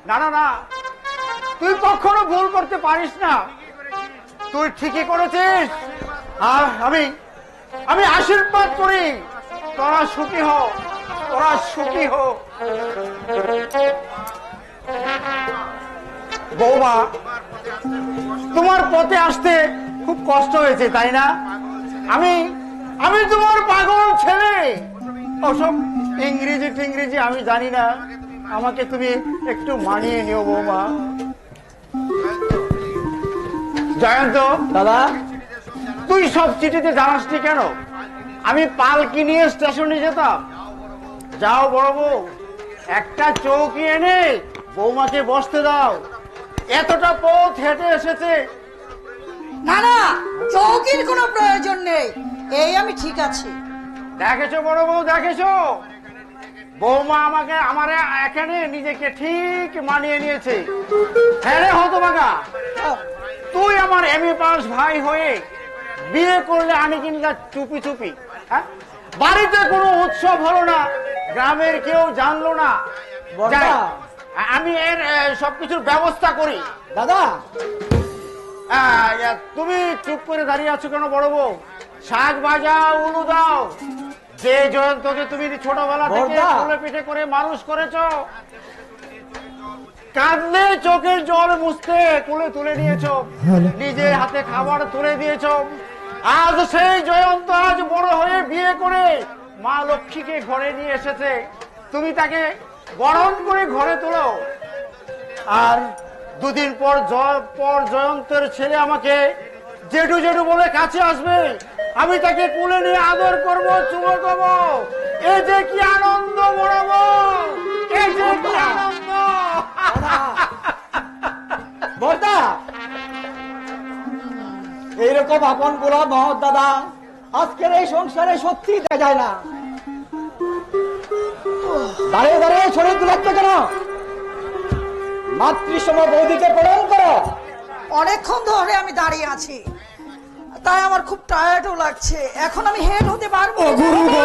না না না, তুই কখনো ভুল করতে পারিস না, তুই ঠিকই করেছিস। আর আমি আশীর্বাদ করি, তোরা সুখী হ, তোরা সুখী হ। বৌমা, তোমার পথে আসতে খুব কষ্ট হয়েছে, তাই না? আমি তোমার পাগল ছেলে, ওসব ইংরেজি টিংরেজি আমি জানি না, আমাকে তুমি একটু মানিয়ে নিও বৌমা। জয়ন্ত দাদা তুই সব চিঠিতে জানাসনি কেন? আমি পালকি নিয়ে স্টেশনে যেতাম। যাও বড় বউ, একটা চৌকি এনে বৌমাকে বসতে দাও, এতটা পথ হেঁটে এসেছে। না না, চৌকির কোনো প্রয়োজন নেই, এই আমি ঠিক আছি। দেখেছো বড় বউ, দেখেছো বৌমা আমার এখানে নিজেকে ঠিক মানিয়ে নিয়েছে। হ্যাঁ রে হতভাগা, তুই আমার এমএ পাস ভাই হয়ে বিয়ে করলে আনি কিনলা চুপি চুপি, হ্যাঁ? বাড়িতে কোনো উৎসব হলো না, গ্রামের কেউ জানলো না। যাই, আমি এর সবকিছুর ব্যবস্থা করি। দাদা তুমি চুপ করে দাঁড়িয়ে আছো কেন বড় বউ? শাক বাজাও, উলু দাও। যে জয়ন্তকে তুমি ছোটবেলা থেকে কোলে পিঠে করে মানুষ করেছো, কাঁদলে চোখের জল মুছতে কোলে তুলে নিয়েছো, নিজের হাতে খাবার তুলে দিয়েছো। আজ সেই জয়ন্ত আজ বড় হয়ে বিয়ে করে মা লক্ষ্মীকে ঘরে নিয়ে এসেছে, তুমি তাকে বরণ করে ঘরে তোলো। আর দুদিন পর জয়ন্তের ছেলে আমাকে জেঠু জেঠু বলে কাছে আসবে, আমি তাকে কোলে নিয়ে আদর করবো, চুমো দেবো। এই যে কি আনন্দ বড় বউ, এই যে কি আনন্দ। বর্দা, এইরকম আপন গোলা মহৎ দাদা আজকের এই সংসারে সত্যি দেখা যায় না। দাঁড়িয়ে দাঁড়িয়ে শরীর দুলাচ্ছ কেন? মাতৃসম বৌদিকে প্রণাম করো। অনেকক্ষণ ধরে আমি দাঁড়িয়ে আছি, তাই আমার খুব টায়ার্ডও লাগছে, এখন আমি হেড হতে পারবো না।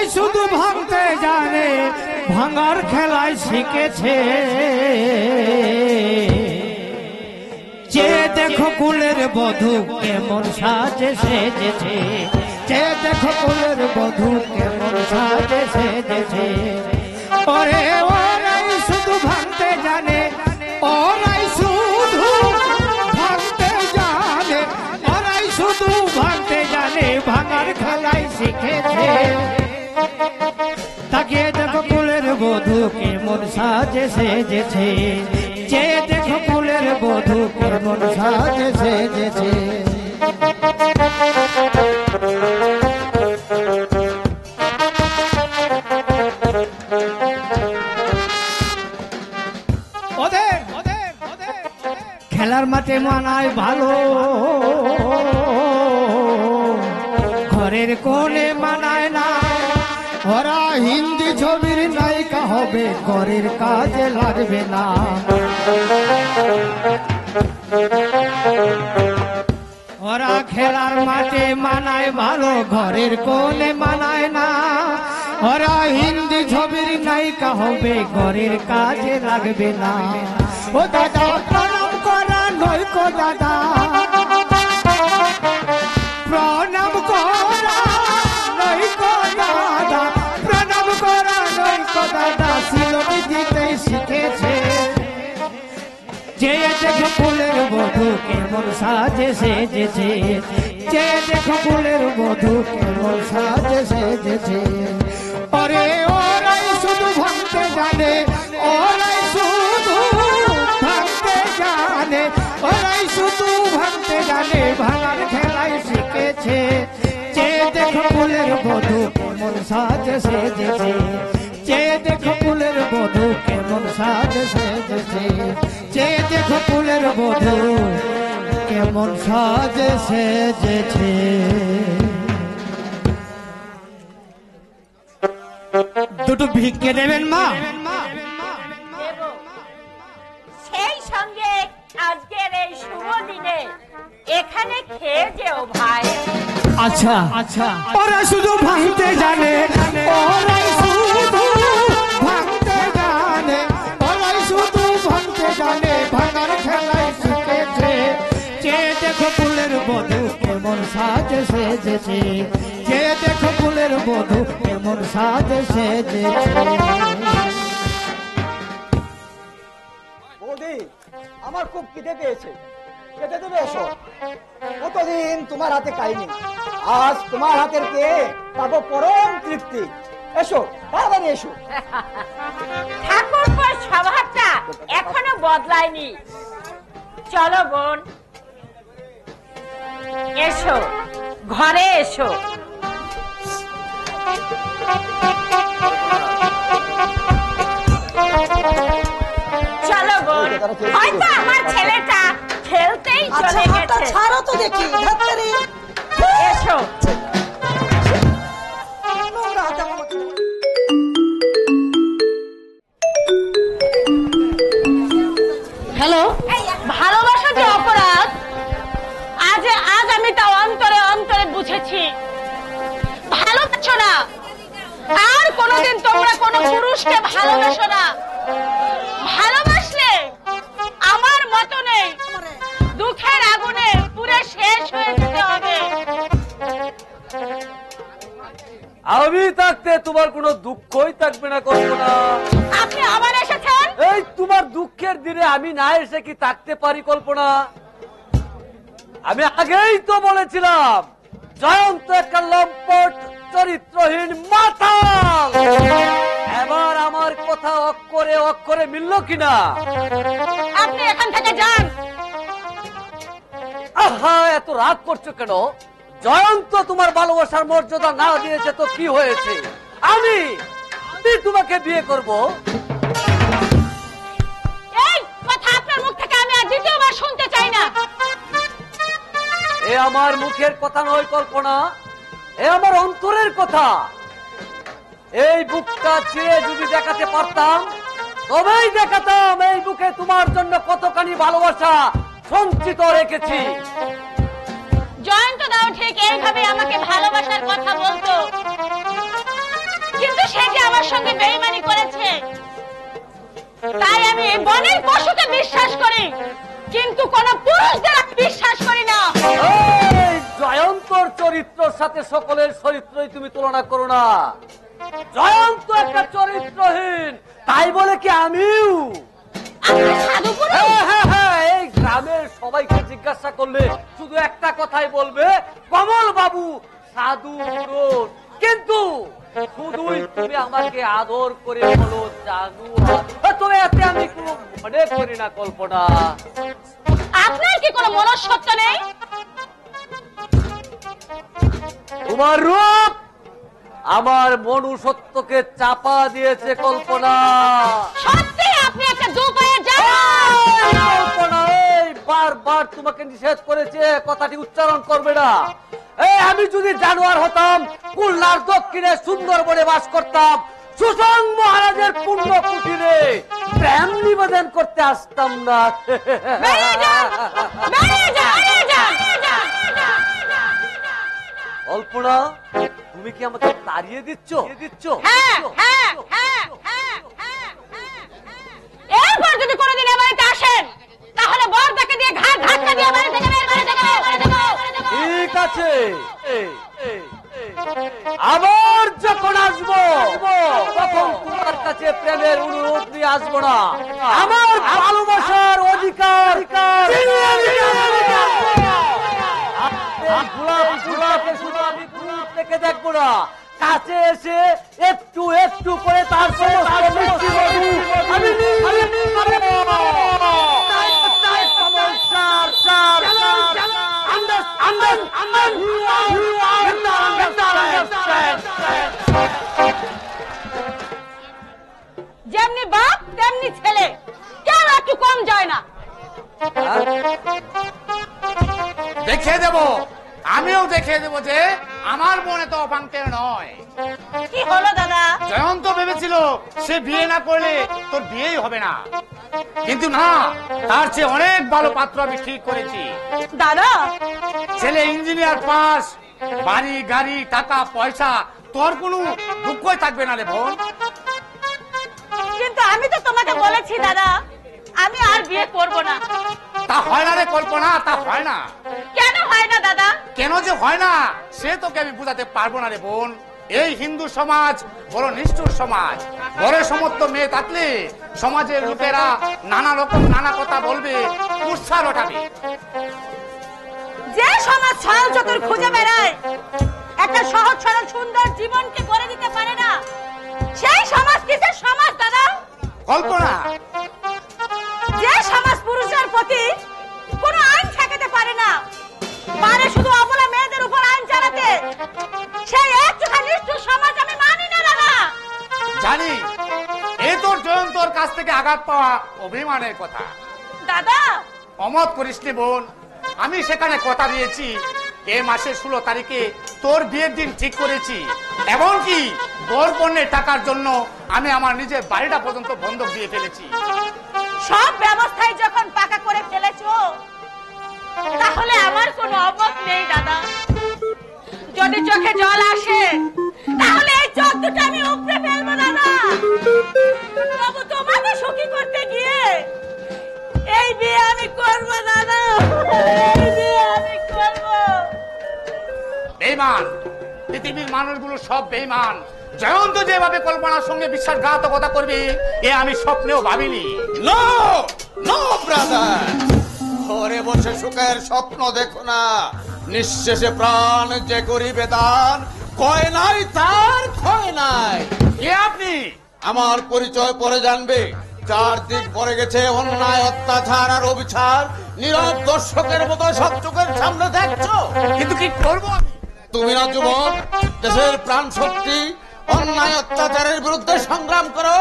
ওরাই শুধু ভাঙতে জানে, ভাঙার খেলায় শিখেছে। যে দেখো কুলের বধূ কেমন সাজে সেজেছে, যে দেখো কুলের বধূ কেমন সাজে সেজেছে। ওরে ওরাই শুধু ভাঙতে জানে, ওরাই শুধু ভাঙতে জানে, ওরাই শুধু ভাঙতে জানে, ভাঙার খেলায় শিখেছে। তাকিয়ে দেখো কুলের বধূ কেমন সাজে সেজেছে, যে দেখো কুলের বধূ কেমন সাজে সেজেছে। খেলার মাঠে মানায় ভালো, ঘরের কোণে মানায় না। ওরা হিন্দি ছবির নায়িকা হবে, ঘরের কাজে লাগবে না। ওরা খেলার মাঠে মানায় ভালো, ঘরের কোণে মানায় না। ওরা হিন্দি ছবির নায়িকা হবে, ঘরের কাজে লাগবে না। ও দাদা প্রণাম করা নয়কো দাদা, প্রণাম করা নয়কো দাদা, প্রণাম করা নয়কো দাদা, সিলটি দিতে শিখেছে। যে দেখো ফুলের বধূ কেমন সাজে সেজেছে, যে দেখো ফুলের বধূ কেমন সাজে সেজেছে। ওরে ওরাই শুধু ভাঙতে জানে, ওরাই শুধু ভাঙতে জানে, ওরাই শুধু ভাঙতে জানে, ভাঙার খেলায় শিখেছে। যে দেখো ফুলের বধূ কেমন সাজে সেজেছে, যে দেখো ফুলের বধূ কেমন সাজে সেজেছে, যে দেখো ফুলের বধূ কেমন সাজে সেজেছে। দুটো ভিক্ষে দেবেন মা? দেব। সেই সঙ্গে আজকের এই শুভ দিনে এখানে খেয়ে যেও ভাই। আচ্ছা আচ্ছা। ওরা শুধু ভাঙতে জানে, ওরাই শুধু ভাঙতে জানে, ওরাই শুধু ভাঙতে জানে, ভাঙার খেলায় শিখেছে। যে দেখো ফুলের বধূ কেমন সাজে সেজেছে, যে দেখো ফুলের বধূ কেমন সাজে সেজেছে। বৌদি, আমার খুব খিদে পেয়েছে, খেতে দেবে এসো। কতদিন তোমার হাতে খাইনি, আজ তোমার হাতের খেয়ে পাবো পরম তৃপ্তি। এসো তাড়াতাড়ি এসো। ঠাকুরপোর স্বভাবটা এখনো বদলায়নি। চলো বোন, এসো ঘরে এসো। চলো বোন, হয়তো আমার ছেলেটা খেলতেই আচ্ছা চলে হাতটা গেছে। ছাড়ো তো দেখি, ধাত্তারি। এসো। নোংরা হাতে আমাকে। হ্যালো, ভালোবাসা যে অপরাধ আজ আমি তা অন্তরে অন্তরে বুঝেছি। ভালোবাসো না, আর কোনোদিন তোমরা কোনো পুরুষকে ভালোবাসো না। ভালোবাসলে আমার মতো নেই, দুঃখের আগুনে পুরো শেষ হয়ে যেতে হবে। আমি থাকতে তোমার কোনো দুঃখই থাকবে না, কল্পনা। আপনি আবার এসেছেন? এই তোমার দুঃখের দিনে আমি না এসে কি থাকতে পারি, কল্পনা? আমি আগেই তো বলেছিলাম জয়ন্ত একটা লম্পট চরিত্রহীন মাতাল। এবার আমার কথা অক্ষরে অক্ষরে মিলল কিনা? আপনি এখান থেকে যান। আহা, এত রাগ করছো কেন? জয়ন্ত তোমার ভালোবাসার মর্যাদা না দিয়েছে তো কি হয়েছে? আমি তোমাকে বিয়ে করব। এই কথা আপনার মুখ থেকে আমি আর দ্বিতীয়বার শুনতে চাই না। এ আমার মুখের কথা নয়, কল্পনা, এ আমার অন্তরের কথা। এই বুকটা ছিঁড়ে যদি দেখাতে পারতাম, তবেই দেখাতাম এই বুকে তোমার জন্য কতখানি ভালোবাসা সঞ্চিত রেখেছি। জয়ন্ত দাও ঠিক এইভাবে আমাকে ভালোবাসার কথা বলতো, কিন্তু সে যে আমার সঙ্গে বেইমানি করেছে, তাই আমি এই বনের পশুকে বিশ্বাস করি, কিন্তু কোন পুরুষদের আমি বিশ্বাস করি না। এই জয়ন্তর চরিত্রের সাথে সকলের চরিত্রই তুমি তুলনা করো না। জয়ন্ত একটা চরিত্রহীন, তাই বলে কি আমিও? আপনি সাধু পুরুষ? হ্যাঁ, এই গ্রামের সবাইকে জিজ্ঞাসা করলে শুধু একটা কথাই বলবে, কমল বাবু সাধু পুরুষ। কিন্তু শুধুই তুমি আমাকে আদর করে বলো জানু, তবে এতে আমি কোনো মনে করি না কল্পনা। আপনার কি কোনো মনস্তত্ব নেই? তোমার রূপ আমার মনুষ্যত্বকে চাপা দিয়েছে কল্পনা। সত্যি আপনি একটা দুপায়ে জানো। কল্পনা, এই বারবার তোমাকে নিষেধ করেছে কথাটি উচ্চারণ করবে না। এই আমি যদি জানোয়ার হতাম, খুলনার দক্ষিণে সুন্দরবনে বাস করতাম, সুসং মহারাজের পূর্ণ কুটিরে প্রেম নিবেদন করতে আসতাম না। বেরিয়ে যান, বেরিয়ে যান, বেরিয়ে যান। কল্পনা, তুমি কি আমাকে তাড়িয়ে দিচ্ছ? হ্যাঁ, হ্যাঁ, হ্যাঁ, হ্যাঁ, হ্যাঁ, হ্যাঁ। এরপর যদি কোনোদিন আমার বাড়িতে আসেন, তাহলে বরদাকে দিয়ে ঘাট ধাক্কা দিয়ে বাড়ি থেকে বের করে দেবো। ঠিক আছে, আবার যখন আসবো তখন তোমার কাছে প্রেমের অনুরোধ নিয়ে আসবো না, আমার ভালোবাসার অধিকার গোলাপকে শুধু আমি দূর থেকে দেখবো না, কাছে এসে একটু একটু করে তার সমস্ত মিষ্টি মধু আমি যেমনি বাপ তেমনি ছেলে, কেউ একটু কম যায় না। দেখিয়ে দেব, আমিও দেখিয়ে দেব যে আমার মনে তো অপাঙ্কের নয়। কি হলো দাদা? জয়ন্ত ভেবেছিল সে বিয়ে না করলে তোর বিয়েই হবে না, কিন্তু না, তার চেয়ে অনেক ভালো পাত্র আমি ঠিক করেছি। দাদা, ছেলে ইঞ্জিনিয়ার পাস, বাড়ি গাড়ি টাকা পয়সা, তোর কোনো দুঃখই থাকবে না রে বোন। কিন্তু আমি তো তোমাকে বলেছি দাদা, আমি আর বিয়ে করব না। তা হয় না রে কল্পনা, তা হয় না। কেন হয় না দাদা? কেন যে হয় না সে তোকে আমি বুঝাতে পারবো না রে বোন। এই হিন্দু সমাজ বড় নিষ্ঠুর সমাজ। ঘরে সমস্ত মেয়ে থাকলে সমাজের লোকেরা নানা রকম নানা কথা বলবে, উৎসাহ ওঠাবে। যে সমাজ ছল চতুর খুঁজে বেড়ায়, একটা সহজ সরল সুন্দর জীবনকে করে দিতে পারে না, সেই সমাজ কিসের সমাজ দাদা? কল্পনা, যে সমাজ পুরুষের প্রতি কোনো আইন ঠেকাতে পারে না, পারে শুধু অবলা মেয়েদের উপর আইন চালাতে, সেই একটুখানি নিষ্ঠুর সমাজ আমি মানি না দাদা। জানি এই তোর জয়ন্তর কাছ থেকে আঘাত পাওয়া অভিমানের কথা। দাদা, অমত করিস নি বোন, আমি সেখানে কথা দিয়েছি এ মাসের 16 তারিখে তোর বিয়ের দিন ঠিক করেছি। এমনকি বর পণ্যের টাকার জন্য আমি আমার নিজের বাড়িটা পর্যন্ত বন্ধক দিয়ে ফেলেছি। সব ব্যবস্থাই যখন পাকা করে ফেলেছো, তাহলে আমার কোনো অমত নেই দাদা। যদি চোখে জল আসে, তাহলে এই চোখ দুটো আমি উপড়ে ফেলবো দাদা। তবু তোমাকে সুখী করতে গিয়ে এই বিয়ে আমি করবো দাদা, এই বিয়ে আমি করবো। বেঈমান, পৃথিবীর মানুষগুলো সব বেঈমান। জয়ন্ত যেভাবে কল্পনার সঙ্গে বিশ্বাসঘাতকতা করবে এ আমি স্বপ্নেও ভাবিনি। নো নো ব্রাদার, ঘরে বসে সুখের স্বপ্ন দেখো না। নিঃশেষে প্রাণ যে করিবে দান, কয় নাই তার ক্ষয় নাই। কে আপনি? আমার পরিচয় পরে জানবে। চারদিক পরে গেছে অন্যায় অত্যাচার আর অবিচার, নীরব দর্শকের মতো সব চোখের সামনে দেখছো। কিন্তু কি করবো আমি? তুমি না যুবক, দেশের প্রাণ শক্তি, অন্যায় অত্যাচারের বিরুদ্ধে সংগ্রাম করো।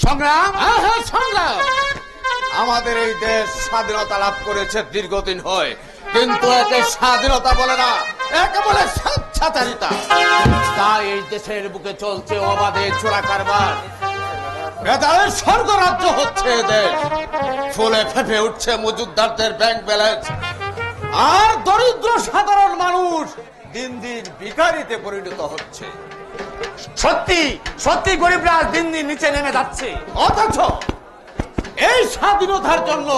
সংগ্রাম? হ্যাঁ, সংগ্রাম। আমাদের এই দেশ স্বাধীনতা লাভ করেছে দীর্ঘদিন হয়, কিন্তু একে স্বাধীনতা বলে না, একে বলে স্বেচ্ছাচারিতা। তাই এই দেশের বুকে চলছে অবাধে চোরা কারবার। বেতারের স্বর্গরাজ্য হচ্ছে দেশ। ফুলে ফেঁপে উঠছে মজুদদারদের ব্যাংক ব্যালেন্স, আর দরিদ্র সাধারণ মানুষ দিন দিন ভিখারিতে পরিণত হচ্ছে। সত্যি সত্যি গরিবরা দিন দিন নিচে নেমে যাচ্ছে। অথচ এই স্বাধীনতার জন্য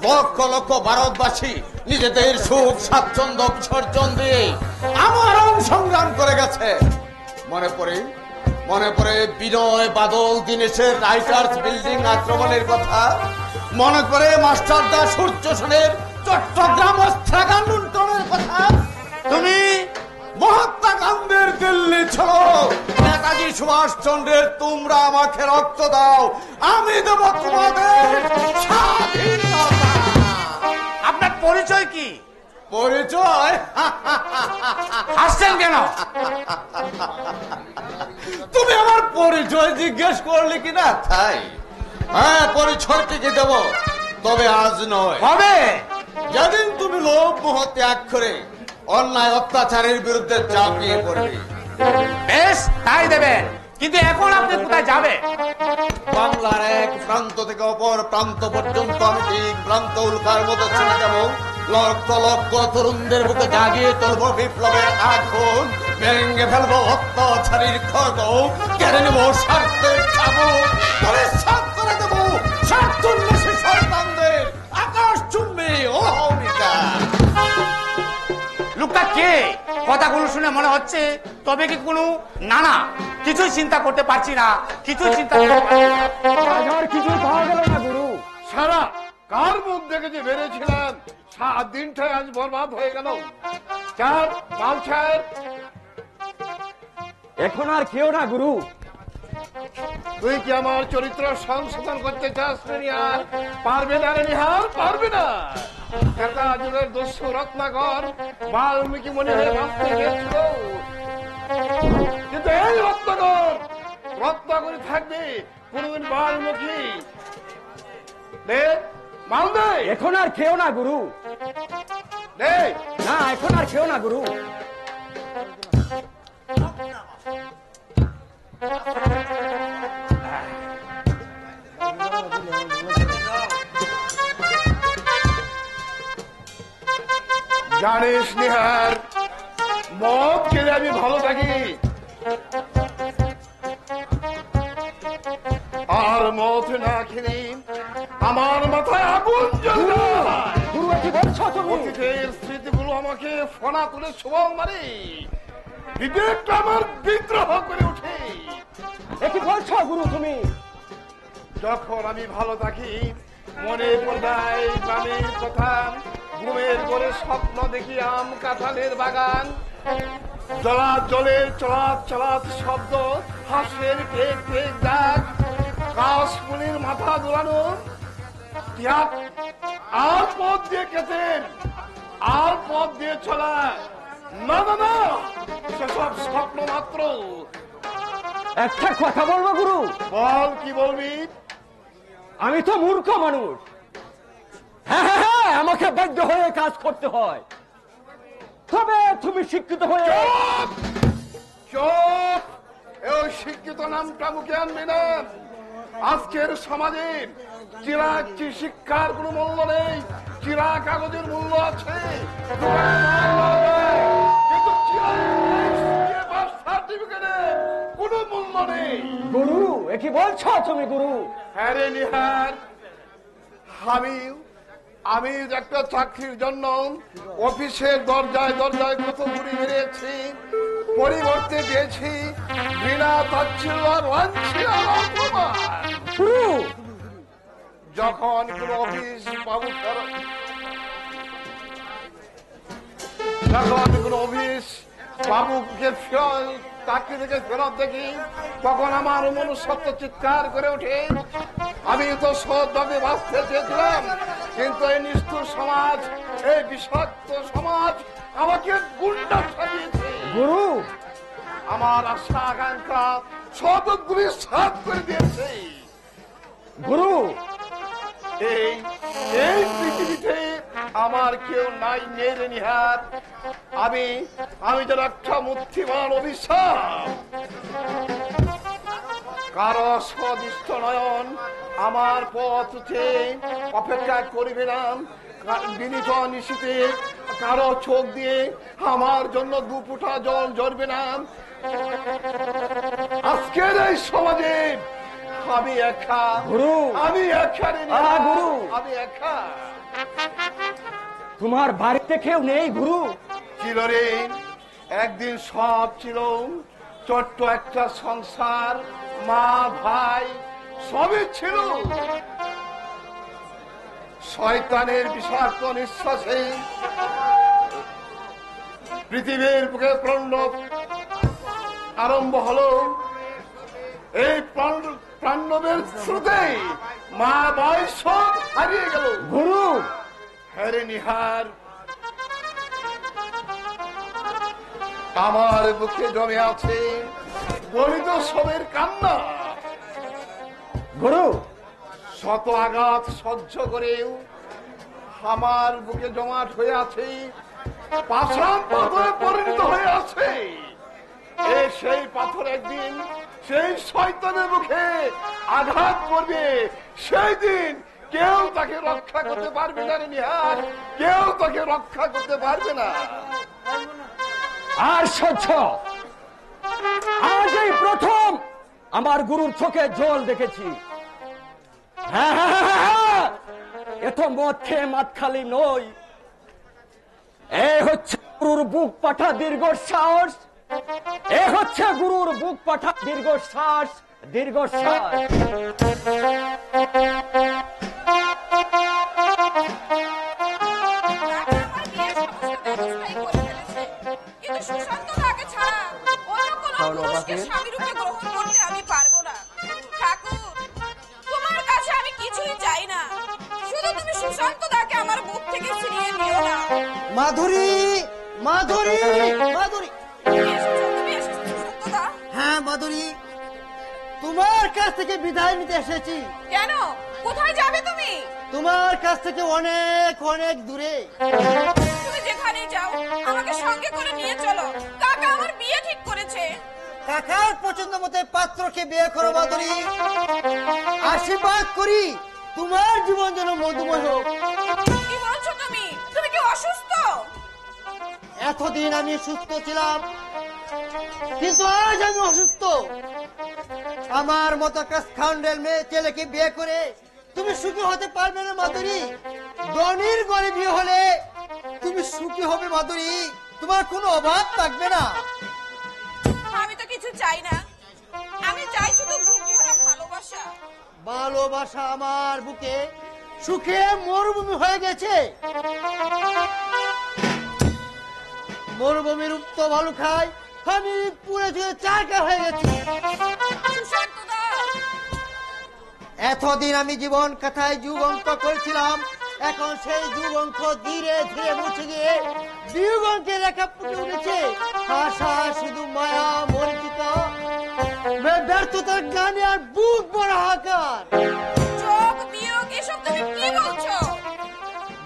লক্ষ লক্ষ ভারতবাসী নিজেদের সুখ স্বাচ্ছন্দ্য বিসর্জন দিয়ে আমার সংগ্রাম করে গেছে। মনে পড়ে বিনয় বাদল দীনেশের রাইটার্স বিল্ডিং আক্রমণের কথা, মনে করে মাস্টারদা সূর্য সেনের চট্টগ্রাম অস্ত্রাগার লুণ্ঠনের কথা। তুমি মহাত্মা গান্ধীর দিল্লি ছিল, নেতাজি সুভাষ চন্দ্রের তোমরা আমাকে রক্ত দাও, আমি দেব তোমাদের স্বাধীনতা। আপনার পরিচয় কি? পরিচয়? হাসছেন কেন? তুমি আমার পরিচয় জিজ্ঞেস করলে কিনা তাই? হ্যাঁ, পরিচয় ঠিকই দেব, তবে আজ নয়। কবে? যেদিন তুমি লোভ মোহ ত্যাগ করে অন্যায় অত্যাচারের বিরুদ্ধে ঝাঁপিয়ে পড়বে। বেশ, তাই দেবেন, কিন্তু এখন আপনি কোথায় যাবেন? বাংলার এক প্রান্ত থেকে অপর প্রান্ত পর্যন্ত আমি ঠিক প্রান্ত উল্কার মতো ছেড়ে যাব। লক্ষ লক্ষ তরুণদের বুকে জাগিয়ে তুলব বিপ্লবের আগুন, ভেঙে ফেলবো অত্যাচারীর খড়গ, কেড়ে নেব স্বার্থের চাবুক, পরিষ্কার করে দেব স্বার্থন্বেষী সন্তানদের আকাশ চুম্বি অহমিকা। লোকটা কে? কথাগুলো শুনে মনে হচ্ছে তবে কি কোনো না কিছুই চিন্তা করতে পারছি না, কিছুই চিন্তা কিছুই পাওয়া গেল না গুরু। সারা কার মুখ দেখে যে বেড়েছিলাম, 7 দিনটাই আজ বরবাদ হয়ে গেল। চার মাল ছাড়। এখন আর কেউ না গুরু। তুই কি আমার চরিত্র সংশোধন করতে চাস নিহার? পারবে না রে নিহার, পারবে না। ক্রেতা যুগের দস্যু রত্নাকর বাল্মীকি মনে হয়ে ভাবতে গেছিল, কিন্তু এই রত্নাকরই থাকবে কোনদিন বাল্মীকি। মাল দে। এখন আর কেউ না গুরু। না, এখন আর কেউ না গুরু। জানিস নিহার, মদ খেলে আমি ভালো থাকি, আর মদ না খেলে আমার মাথায় আগুন জ্বলে। অতীতের স্মৃতিগুলো আমাকে ফোনা তুলে শোভন মারে, বিবেকটা আমার বিদ্রোহ করে ওঠে। কি বলছো গুরু তুমি? যখন আমি ভালো থাকি মনে পড়ায় গ্রামের কথা, ঘুমের করে স্বপ্ন দেখি আম কাঁঠালের বাগান, জলের চলাত শব্দ, হাঁসের কেক কেক ডাক, কাশফুলির মাথা দোলানো, আর পথ দিয়ে কেটেন, আর পথ দিয়ে চলা। না না না, সেসব স্বপ্ন মাত্র। একটা কথা বলবো গুরু? বল, কি বলবি? আমি তো মূর্খ মানুষ। হ্যাঁ, আমাকে বাধ্য হয়ে কাজ করতে হয়, তবে তুমি শিক্ষিত হয়ে। চুপ! এই শিক্ষিত নামটা মুখে আনবি না। আজকের সমাজে চিরাগ শিক্ষার কোনো মূল্য নেই, চিরা কাগজের মূল্য আছে, কিন্তু সার্টিফিকেটের কোনো মূল্য নেই। গুরু, কি বলছো তুমি গুরু? হ্যাঁ রে নিহার, আমি একটা চাকরির জন্য অফিসের দরজায় দরজায় কত ঘুরে বেরিয়েছি, পরিবর্তে পেয়েছি বিনা তাচ্ছিল্য লাঞ্ছিনার অপমান। যখন কোন অফিস বাবুকে চাকরি থেকে ফেরত দেখি, তখন আমার মনুষ্যত্ব চিৎকার করে ওঠে। আমি তো সৎভাবে বাঁচতে চেয়েছিলাম, কিন্তু এই নিষ্ঠুর সমাজ, এই বিষাক্ত সমাজ আমাকে গুন্ডা সাজিয়েছে। গুরু, আমার আশা আকাঙ্ক্ষা সব গুলি সাত করে দিয়েছে। গুরু, এই পৃথিবীতে আমার কেউ নাই মেরে নিহার। আমি যেন একটা মুক্তিমান অভিশাপ। কারো সদুষ্ট নয়ন আমার পথ উঠে অপেক্ষা করিবে না, বিনীত নিশীতে কারো চোখ দিয়ে আমার জন্য 2 ফোঁটা জল ঝরবে না। আজকের এই সমাজে আমি একা, গুরু আমি একা রে আহা, গুরু। আমি একা। তোমার বাড়িতে কেউ নেই গুরু? ছিল রে, একদিন সব ছিল, ছোট্ট একটা সংসার, মা ভাই সবই ছিল। শয়তানের বিষাক্ত নিঃশ্বাসে পৃথিবীর বুকে প্রাণব আরম্ভ হলো। এই প্রাণবের স্রোতে মা ভাই সব হারিয়ে গেল। গুরু হ্যারে নিহার, আমার বুকে জমে আছে গলিত সবের কান্না। গুরু শত আঘাত সহ্য করেও আমার বুকে জমাট হয়ে আছে, পাষাণ পাথরে পরিণত হয়ে আছে। সেই পাথর একদিন সেই শয়তানের মুখে আঘাত করবে, সেই দিন কেউ তাকে রক্ষা করতে পারবে না রে নিহার, কেউ তাকে রক্ষা করতে পারবে না। আর সহ্য, আজ এই প্রথম আমার গুরুর চোখে জল দেখেছি। হ্যাঁ, এত মদ খেয়ে মাত খালি নই, এ হচ্ছে গুরুর বুক পাঠা দীর্ঘশ্বাস, এ হচ্ছে গুরুর বুক পাঠা দীর্ঘশ্বাস, দীর্ঘশ্বাস। কিন্তু সুশান্ত তাকে ছাড়া অন্য কোনো পুরুষকে স্বামী রূপে গ্রহণ করতে আমি পারবো না। ঠাকুর, তোমার কাছে আমি কিছুই চাই না, শুধু তুমি সুশান্ত তাকে আমার বুক থেকে ছিনিয়ে নিও না। মাধুরী, মাধুরী, মাধুরী। তুমি এসেছো সুশান্তদা? হ্যাঁ মাধুরী, তোমার কাছ থেকে বিদায় নিতে এসেছি। কেন? কোথায় যাবে তুমি? তোমার কাছ থেকে অনেক অনেক দূরে। তুমি যেখানে যাও আমাকে সঙ্গে করে নিয়ে চলো, কাকা আমার বিয়ে ঠিক করেছে। কাকার পছন্দ মতো পাত্রকে বিয়ে করো মাধুরী। আশীর্বাদ করি তোমার জীবন যেন মধুময় হোক। কি বলছো তুমি? তুমি কি অসুস্থ? এতদিন আমি সুস্থ ছিলাম, কিন্তু আজ আমি অসুস্থ। আমার মতো একটা স্কাউন্ডেল মেয়ে ছেলেকে বিয়ে করে তুমি সুখী হতে পারবে না মাধুরী। ধনীর ঘরে বিয়ে হলে তুমি সুখী হবে মাধুরী, তোমার কোনো অভাব থাকবে না। আমি তো কিছু চাই না, আমি চাই শুধু বুক ভরা ভালোবাসা। ভালোবাসা আমার বুকে সুখে মরুভূমি হয়ে গেছে। মরুভূমির উক্ত ভালো খাই, আমি পুরে ধুয়ে চারকা হয়ে গেছি। সুশান্তদা, এতদিন আমি জীবন কথায় যুগ অঙ্ক করেছিলাম, এখন সেই যুগ অঙ্ক ধীরে ধীরে মুছে গিয়ে বিয়োগ অঙ্কের রেখা ফুটে উঠেছে। আশা শুধু মায়া মরিচিত ব্যর্থতার গানে আর বুক বড় হাহাকার। যোগ বিয়োগ এসব তুমি কি বলছো?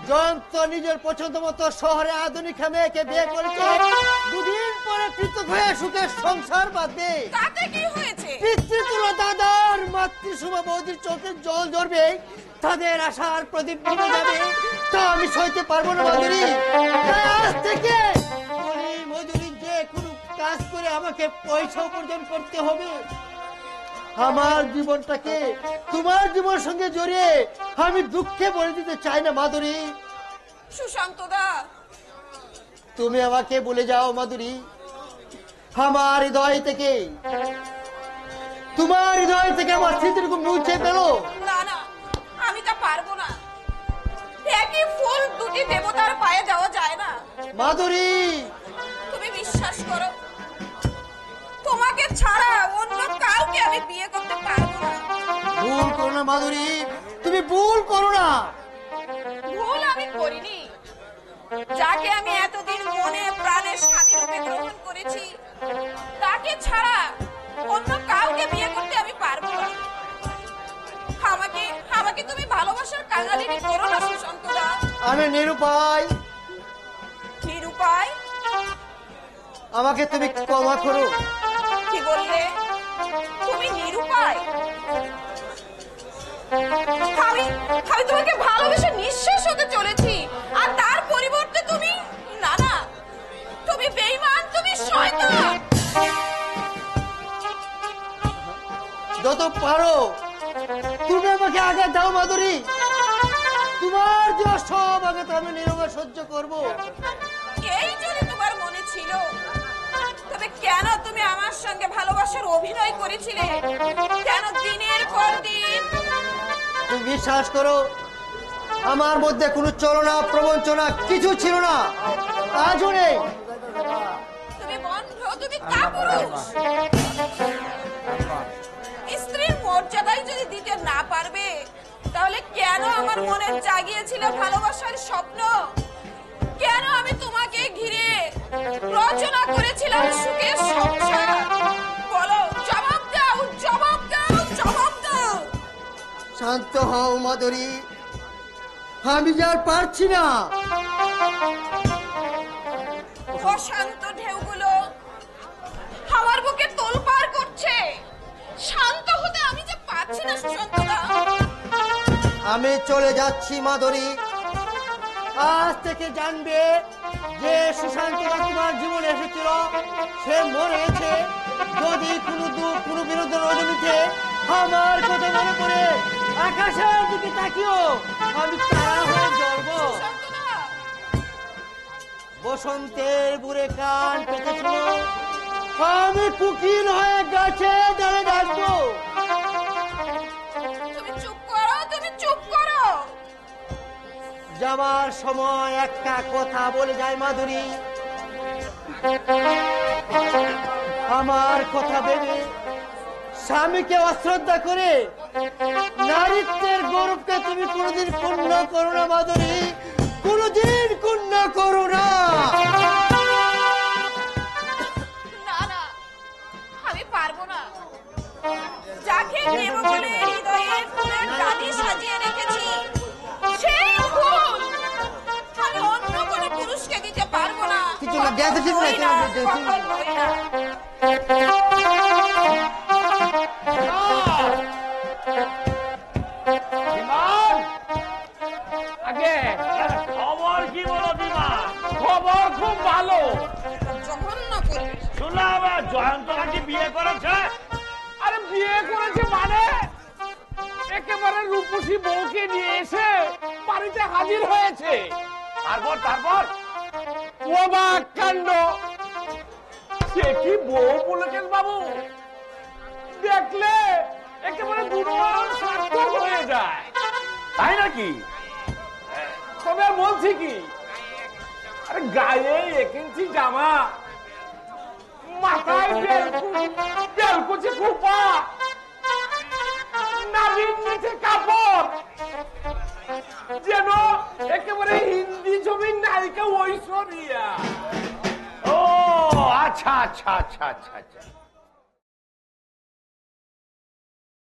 জয়ন্ত নিজের পছন্দ মতো শহরে আধুনিক মেয়েকে বিয়ে করেছে, দুদিন পরে পৃথক হয়ে সুখের সংসার বাঁধবে। তাতে কি হয়েছে? পিতৃতুল্য দাদার মাতৃসুমা বৌদির চোখে জল ঝরবে, তাদের আশার প্রদীপ নিভে যাবে, তা আমি সইতে পারবো না মাধুরী। তাই আজ থেকে মজুরি যে কোনো কাজ করে আমাকে পয়সা উপার্জন করতে হবে। আমার জীবনটাকে তোমার জীবনের সঙ্গে জড়িয়ে আমি দুঃখে ভরে দিতে চাই না মাধুরী। সুশান্তদা, তুমি আমাকে বলে যাও মাধুরী, আমার হৃদয় থেকে, তোমার হৃদয় থেকে আমার স্মৃতিটুকু মুছে ফেলো। না না, আমি তা পারবো না। একই ফুল দুটি দেবতার পায়ে দেওয়া যায় না। মাধুরী, তুমি বিশ্বাস করো, তোমাকে ছাড়া অন্য কাউকে আমি বিয়ে করতে পারবো না। ভুল করো না মাধুরী, তুমি ভুল করো না। ভুল আমি করিনি। যাকে আমি এতদিন মনে প্রাণে স্বামী রূপে গ্রহণ করেছি, তাকে ছাড়া অন্য কাউকে বিয়ে করতে আমি পারবো না। আমাকে আমাকে তুমি ভালোবাসার কাঙালিনি করো না সুশান্তদা। আমি নিরুপায়, নিরুপায়? আমাকে তুমি ক্ষমা করো। কি বললে? তুমি নিরুপায়? আমি আমি তোমাকে ভালোবেসে নিঃশেষ হতে চলেছি, আর তার পরিবর্তে তুমি, না না, তুমি বেঈমান, তুমি শয়তান। যত পারো তুমি আমাকে আগে দাও মাধুরী, তোমার যে সব আগে তো আমি নীরবে সহ্য করব। এই যদি তোমার মনে ছিল, তবে কেন তুমি আমার সঙ্গে ভালোবাসার অভিনয় করেছিলে? কেন দিনের পর দিন? তুমি বিশ্বাস করো, আমার মধ্যে কোনো চলনা প্রবঞ্চনা কিছু ছিল না, আজও নেই। তুমি বন্ধ, তুমি কাপুরুষ। স্ত্রীর মর্যাদাই যদি দিতে না পারবে, তাহলে কেন আমার মনে জাগিয়েছিল ভালোবাসার স্বপ্ন? কেন আমি তোমাকে ঘিরে রচনা করেছিলাম সুখের সংসার? বলো, জবাব দাও, জবাব দাও, জবাব দাও। শান্ত হও মাধুরী, আমি আর পারছি না। অশান্ত ঢেউগুলো আমার বুকে তোলপাড় করছে। শান্ত হতে আমি যে পারছি না সুশান্তদা। আমি চলে যাচ্ছি মাধুরী, আজ থেকে জানবে যে সুশান্তরা তোমার জীবনে এসেছিল সে মরেছে। যদি কোনো দুঃখ কোনো বিরুদ্ধে রজনীতে আমার কথা মনে করে আকাশের দিকে তাকিও, আমি তারা হয়ে জ্বলব। সুশান্তদা, বসন্তের বুড়ে কান পেতেছিল, আমি কুকিল হয়ে গাছে দাঁড়ে ডাকবো। তুমি চুপ করো, তুমি চুপ করো। যাবার সময় একটা কথা বলে যায় মাধুরী, আমার কথা ভেবে স্বামীকে অশ্রদ্ধা করে নারীত্বের গৌরবকে তুমি কোনোদিন ক্ষুণ্ণ করো না মাধুরী, কোনোদিন ক্ষুণ্ণ করো না। না না, আমি পারবো না। যাকে নেব বলে হৃদয়ে ফুলের ডালি সাজিয়ে রেখেছি, সেই ফুল আমি অন্য কোনো পুরুষকে দিতে পারবো না। কিছু না, দেখে ঠিক হই না, না, কখন হই না। আগে খবর কি বলো বিমান? খবর খুব ভালো। জঘন্য পরিবেশ। শুনলাম জয়ন্ত নাকি বিয়ে করেছে। আরে বিয়ে করেছে মানে একেবারে রূপসী বউকে নিয়ে এসে বাড়িতে হাজির হয়েছে। তারপর অবাক কাণ্ড। সে কি বউ বলেছেন বাবু, দেখলে একেবারে দুর্বল সার্থক হয়ে যায়। তাই নাকি? তবে বলছি কি, আরে গায়ে 1 ইঞ্চি জামা, মাথায় বেলকুচি খোপা, নাভির নিচে কাপড়, যেন একেবারে হিন্দি ছবির নায়িকা ঐশ্বরিয়া। ও আচ্ছা আচ্ছা আচ্ছা আচ্ছা আচ্ছা।